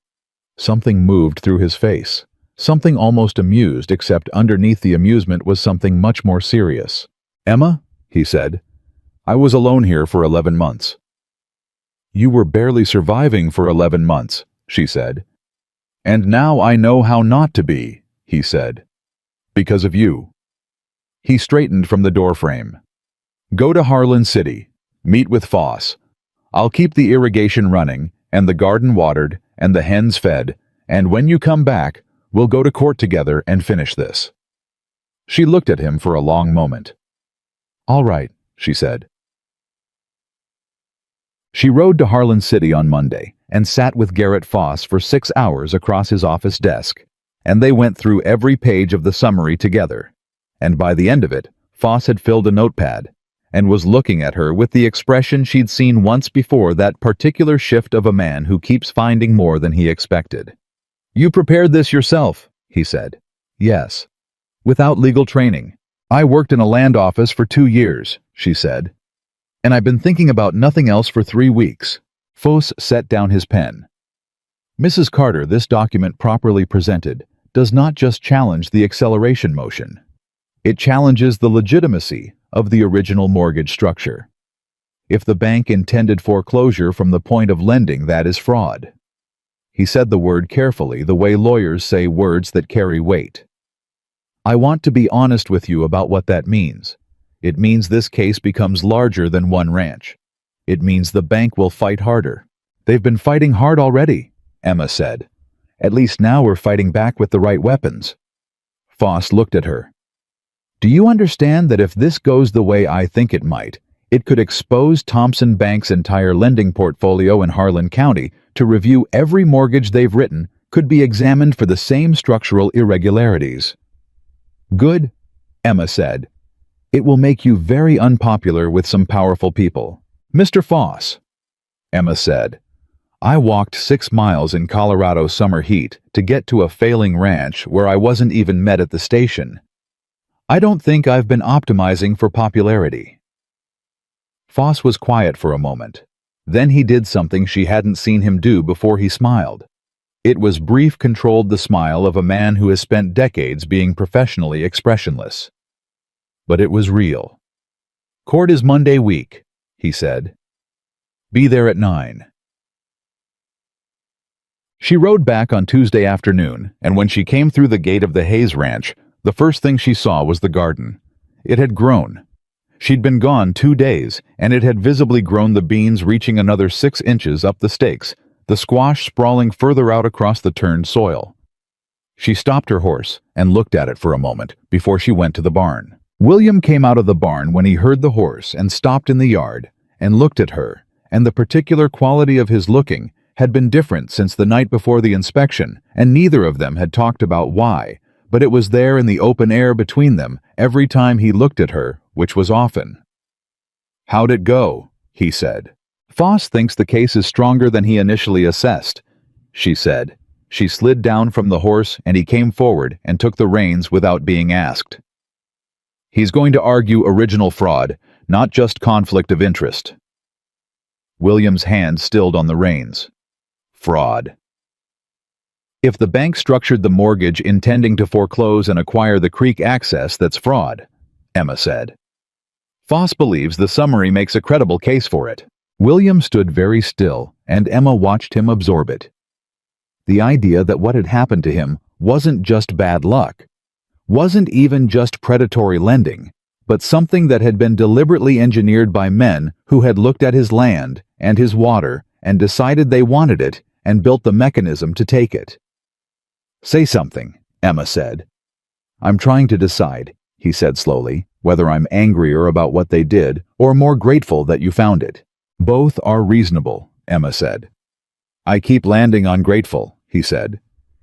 Something moved through his face. Something almost amused, except underneath the amusement was something much more serious. "Emma," he said, "I was alone here for 11 months. "You were barely surviving for 11 months, she said. "And now I know how not to be," he said. "Because of you." He straightened from the doorframe. "Go to Harlan City. Meet with Foss. I'll keep the irrigation running, and the garden watered, and the hens fed, and when you come back, we'll go to court together and finish this." She looked at him for a long moment. "All right," she said. She rode to Harlan City on Monday and sat with Garrett Foss for 6 hours across his office desk, and they went through every page of the summary together. And by the end of it, Foss had filled a notepad and was looking at her with the expression she'd seen once before, that particular shift of a man who keeps finding more than he expected. "You prepared this yourself," he said. "Yes. Without legal training. I worked in a land office for 2 years, she said. "And I've been thinking about nothing else for 3 weeks. Foss set down his pen. "Mrs. Carter, this document properly presented does not just challenge the acceleration motion. It challenges the legitimacy of the original mortgage structure. If the bank intended foreclosure from the point of lending, that is fraud." He said the word carefully, the way lawyers say words that carry weight. "I want to be honest with you about what that means. It means this case becomes larger than one ranch. It means the bank will fight harder." "They've been fighting hard already," Emma said. "At least now we're fighting back with the right weapons." Foss looked at her. "Do you understand that if this goes the way I think it might, it could expose Thompson Bank's entire lending portfolio in Harlan County to review every mortgage they've written, could be examined for the same structural irregularities?" "Good," Emma said. "It will make you very unpopular with some powerful people." "Mr. Foss," Emma said, "I walked 6 miles in Colorado summer heat to get to a failing ranch where I wasn't even met at the station. I don't think I've been optimizing for popularity." Foss was quiet for a moment. Then he did something she hadn't seen him do before. He smiled. It was brief, controlled, the smile of a man who has spent decades being professionally expressionless. But it was real. "Court is Monday week," he said. "Be there at 9. She rode back on Tuesday afternoon, and when she came through the gate of the Hayes Ranch, the first thing she saw was the garden. It had grown. She'd been gone 2 days, and it had visibly grown, the beans reaching another 6 inches up the stakes, the squash sprawling further out across the turned soil. She stopped her horse and looked at it for a moment before she went to the barn. William came out of the barn when he heard the horse and stopped in the yard and looked at her and the particular quality of his looking had been different since the night before the inspection, and neither of them had talked about why, but it was there in the open air between them every time he looked at her, which was often. "How'd it go?" he said. "Foss thinks the case is stronger than he initially assessed," she said. She slid down from the horse and he came forward and took the reins without being asked. "He's going to argue original fraud, not just conflict of interest." William's hand stilled on the reins. Fraud. "If the bank structured the mortgage intending to foreclose and acquire the creek access, that's fraud," Emma said. "Foss believes the summary makes a credible case for it." William stood very still, and Emma watched him absorb it. The idea that what had happened to him wasn't just bad luck, wasn't even just predatory lending, but something that had been deliberately engineered by men who had looked at his land and his water and decided they wanted it and built the mechanism to take it. "Say something," Emma said. "I'm trying to decide," he said slowly, "whether I'm angrier about what they did or more grateful that you found it." "Both are reasonable," Emma said. "I keep landing on grateful," he said.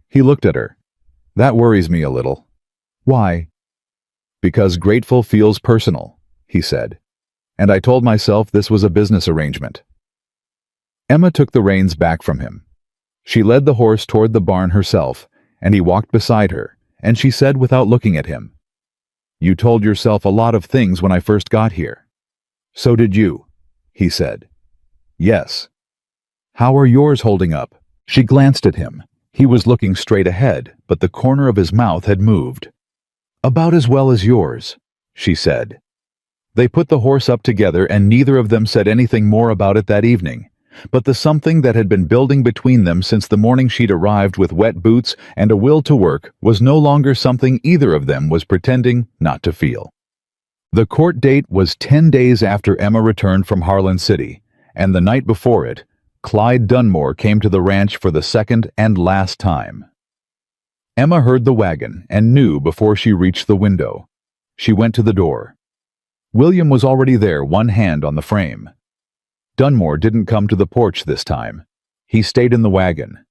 He looked at her. "That worries me a little." "Why?" "Because grateful feels personal," he said. "And I told myself this was a business arrangement." Emma took the reins back from him. She led the horse toward the barn herself, and he walked beside her, and she said without looking at him, "You told yourself a lot of things when I first got here." "So did you," he said. "Yes." "How are yours holding up?" She glanced at him. He was looking straight ahead, but the corner of his mouth had moved. "About as well as yours," she said. They put the horse up together and neither of them said anything more about it that evening. But the something that had been building between them since the morning she'd arrived with wet boots and a will to work was no longer something either of them was pretending not to feel. The court date was 10 days after Emma returned from Harlan City, and the night before it, Clyde Dunmore came to the ranch for the second and last time. Emma heard the wagon and knew before she reached the window. She went to the door. William was already there, one hand on the frame. Dunmore didn't come to the porch this time. He stayed in the wagon.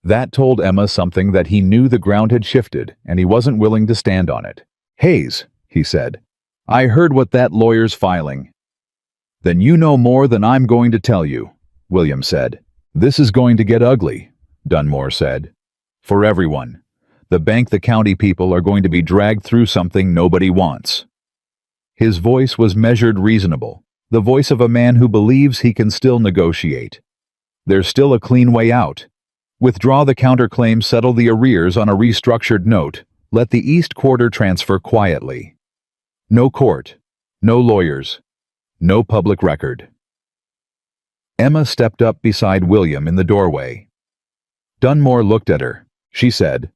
That told Emma something, that he knew the ground had shifted and he wasn't willing to stand on it. "Hayes," he said, "I heard what that lawyer's filing." "Then you know more than I'm going to tell you," William said. "This is going to get ugly," Dunmore said. "For everyone. The bank, the county people are going to be dragged through something nobody wants." His voice was measured, reasonable, the voice of a man who believes he can still negotiate. "There's still a clean way out. Withdraw the counterclaim, settle the arrears on a restructured note, let the East Quarter transfer quietly. No court, no lawyers, no public record." Emma stepped up beside William in the doorway. Dunmore looked at her. She said,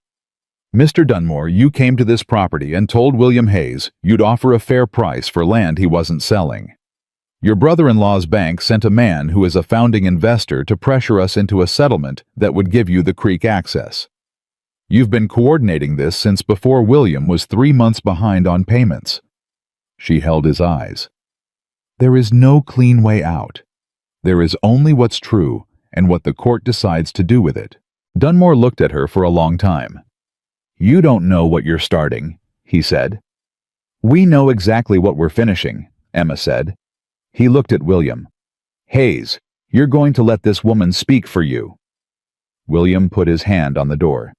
"Mr. Dunmore, you came to this property and told William Hayes you'd offer a fair price for land he wasn't selling. Your brother-in-law's bank sent a man who is a founding investor to pressure us into a settlement that would give you the creek access. You've been coordinating this since before William was 3 months behind on payments." She held his eyes. "There is no clean way out. There is only what's true and what the court decides to do with it." Dunmore looked at her for a long time. "You don't know what you're starting," he said. "We know exactly what we're finishing," Emma said. He looked at William. "Hayes, you're going to let this woman speak for you." William put his hand on the door.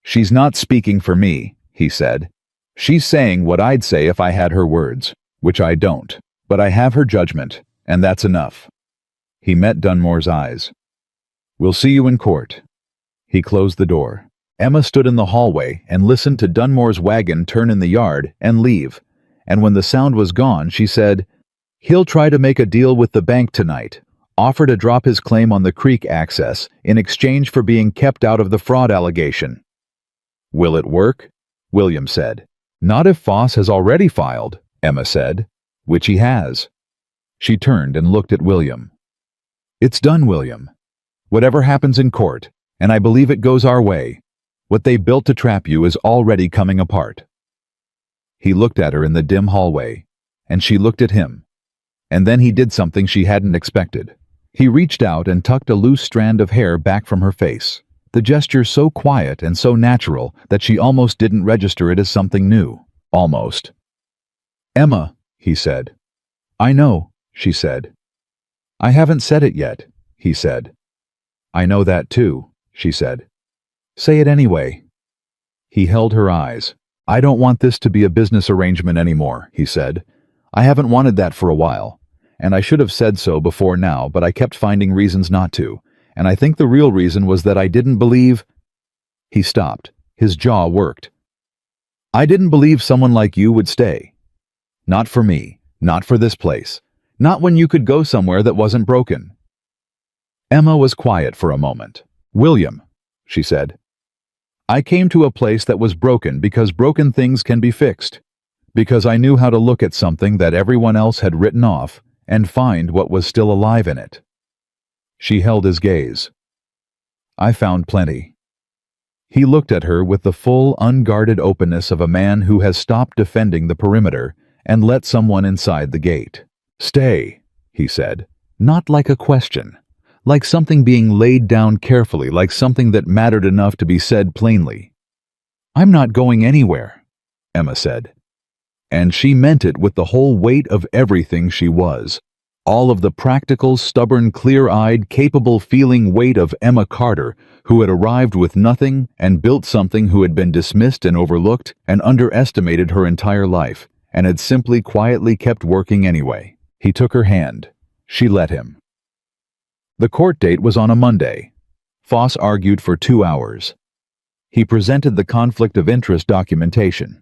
"She's not speaking for me," he said. "She's saying what I'd say if I had her words, which I don't, but I have her judgment, and that's enough." He met Dunmore's eyes. "We'll see you in court." He closed the door. Emma stood in the hallway and listened to Dunmore's wagon turn in the yard and leave, and when the sound was gone, she said, "He'll try to make a deal with the bank tonight, offer to drop his claim on the creek access in exchange for being kept out of the fraud allegation." "Will it work?" William said. "Not if Foss has already filed," Emma said, "which he has." She turned and looked at William. "It's done, William. Whatever happens in court, and I believe it goes our way, what they built to trap you is already coming apart." He looked at her in the dim hallway, and she looked at him. And then he did something she hadn't expected. He reached out and tucked a loose strand of hair back from her face, the gesture so quiet and so natural that she almost didn't register it as something new. Almost. "Emma," he said. "I know," she said. "I haven't said it yet," he said. "I know that too," she said. "Say it anyway." He held her eyes. "I don't want this to be a business arrangement anymore," he said. "I haven't wanted that for a while, and I should have said so before now, but I kept finding reasons not to, and I think the real reason was that I didn't believe—" He stopped. His jaw worked. "I didn't believe someone like you would stay. Not for me, not for this place, not when you could go somewhere that wasn't broken." Emma was quiet for a moment. "William," she said, "I came to a place that was broken because broken things can be fixed. Because I knew how to look at something that everyone else had written off and find what was still alive in it." She held his gaze. "I found plenty." He looked at her with the full, unguarded openness of a man who has stopped defending the perimeter and let someone inside the gate. "Stay," he said, not like a question, like something being laid down carefully, like something that mattered enough to be said plainly. "I'm not going anywhere," Emma said. And she meant it with the whole weight of everything she was. All of the practical, stubborn, clear-eyed, capable feeling weight of Emma Carter, who had arrived with nothing and built something, who had been dismissed and overlooked and underestimated her entire life, and had simply quietly kept working anyway. He took her hand. She let him. The court date was on a Monday. Foss argued for 2 hours. He presented the conflict of interest documentation,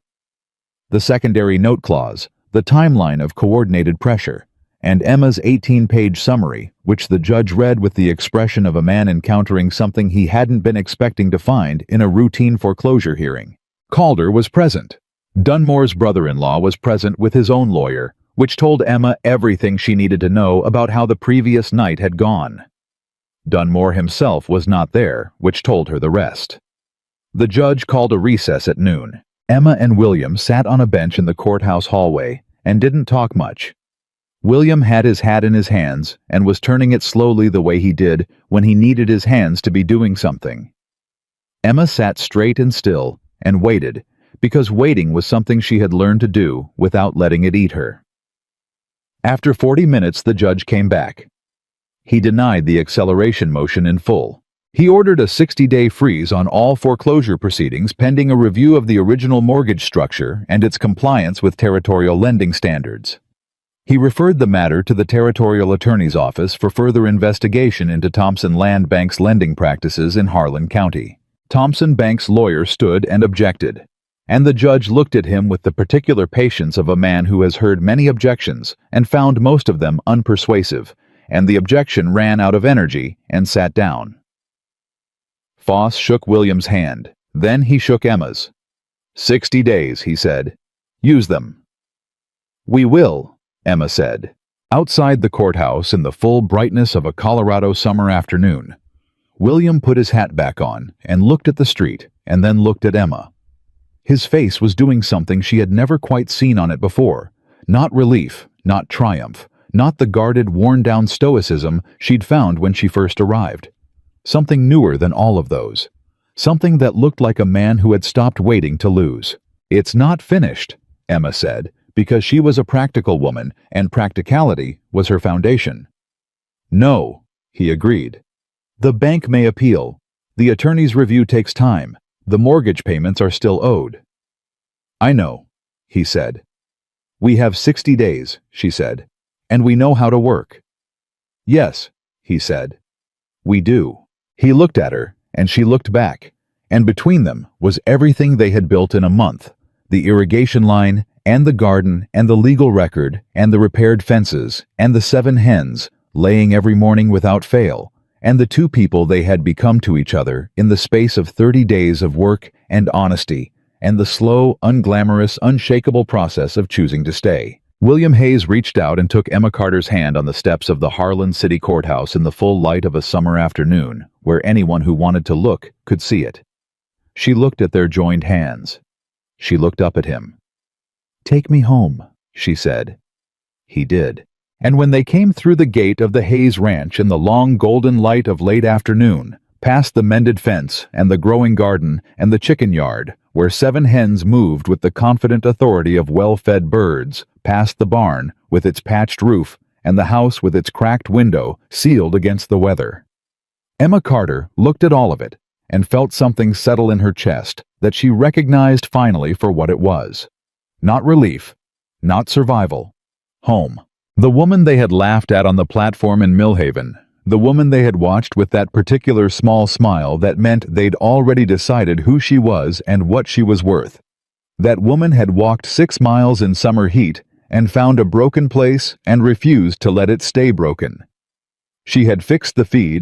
the secondary note clause, the timeline of coordinated pressure, and Emma's 18-page summary, which the judge read with the expression of a man encountering something he hadn't been expecting to find in a routine foreclosure hearing. Calder was present. Dunmore's brother-in-law was present with his own lawyer, which told Emma everything she needed to know about how the previous night had gone. Dunmore himself was not there, which told her the rest. The judge called a recess at noon. Emma and William sat on a bench in the courthouse hallway and didn't talk much. William had his hat in his hands and was turning it slowly the way he did when he needed his hands to be doing something. Emma sat straight and still and waited, because waiting was something she had learned to do without letting it eat her. After 40 minutes, the judge came back. He denied the acceleration motion in full. He ordered a 60-day freeze on all foreclosure proceedings pending a review of the original mortgage structure and its compliance with territorial lending standards. He referred the matter to the Territorial Attorney's Office for further investigation into Thompson Land Bank's lending practices in Harlan County. Thompson Bank's lawyer stood and objected, and the judge looked at him with the particular patience of a man who has heard many objections and found most of them unpersuasive, and the objection ran out of energy and sat down. Foss shook William's hand. Then he shook Emma's. 60 days, he said. Use them. We will, Emma said. Outside the courthouse, in the full brightness of a Colorado summer afternoon, William put his hat back on and looked at the street and then looked at Emma. His face was doing something she had never quite seen on it before. Not relief, not triumph, not the guarded, worn-down stoicism she'd found when she first arrived. Something newer than all of those. Something that looked like a man who had stopped waiting to lose. It's not finished, Emma said, because she was a practical woman and practicality was her foundation. No, he agreed. The bank may appeal. The attorney's review takes time. The mortgage payments are still owed. I know, he said. We have 60 days, she said, and we know how to work. Yes, he said. We do. He looked at her, and she looked back, and between them was everything they had built in a month, the irrigation line, and the garden, and the legal record, and the repaired fences, and the 7 hens, laying every morning without fail, and the 2 people they had become to each other in the space of 30 days of work and honesty, and the slow, unglamorous, unshakable process of choosing to stay. William Hayes reached out and took Emma Carter's hand on the steps of the Harlan City Courthouse in the full light of a summer afternoon, where anyone who wanted to look could see it. She looked at their joined hands. She looked up at him. Take me home, she said. He did. And when they came through the gate of the Hayes Ranch in the long golden light of late afternoon, past the mended fence and the growing garden and the chicken yard, where 7 hens moved with the confident authority of well-fed birds, past the barn with its patched roof and the house with its cracked window sealed against the weather. Emma Carter looked at all of it and felt something settle in her chest that she recognized finally for what it was. Not relief, not survival. Home. The woman they had laughed at on the platform in Millhaven, the woman they had watched with that particular small smile that meant they'd already decided who she was and what she was worth. That woman had walked 6 miles in summer heat and found a broken place and refused to let it stay broken. She had fixed the feed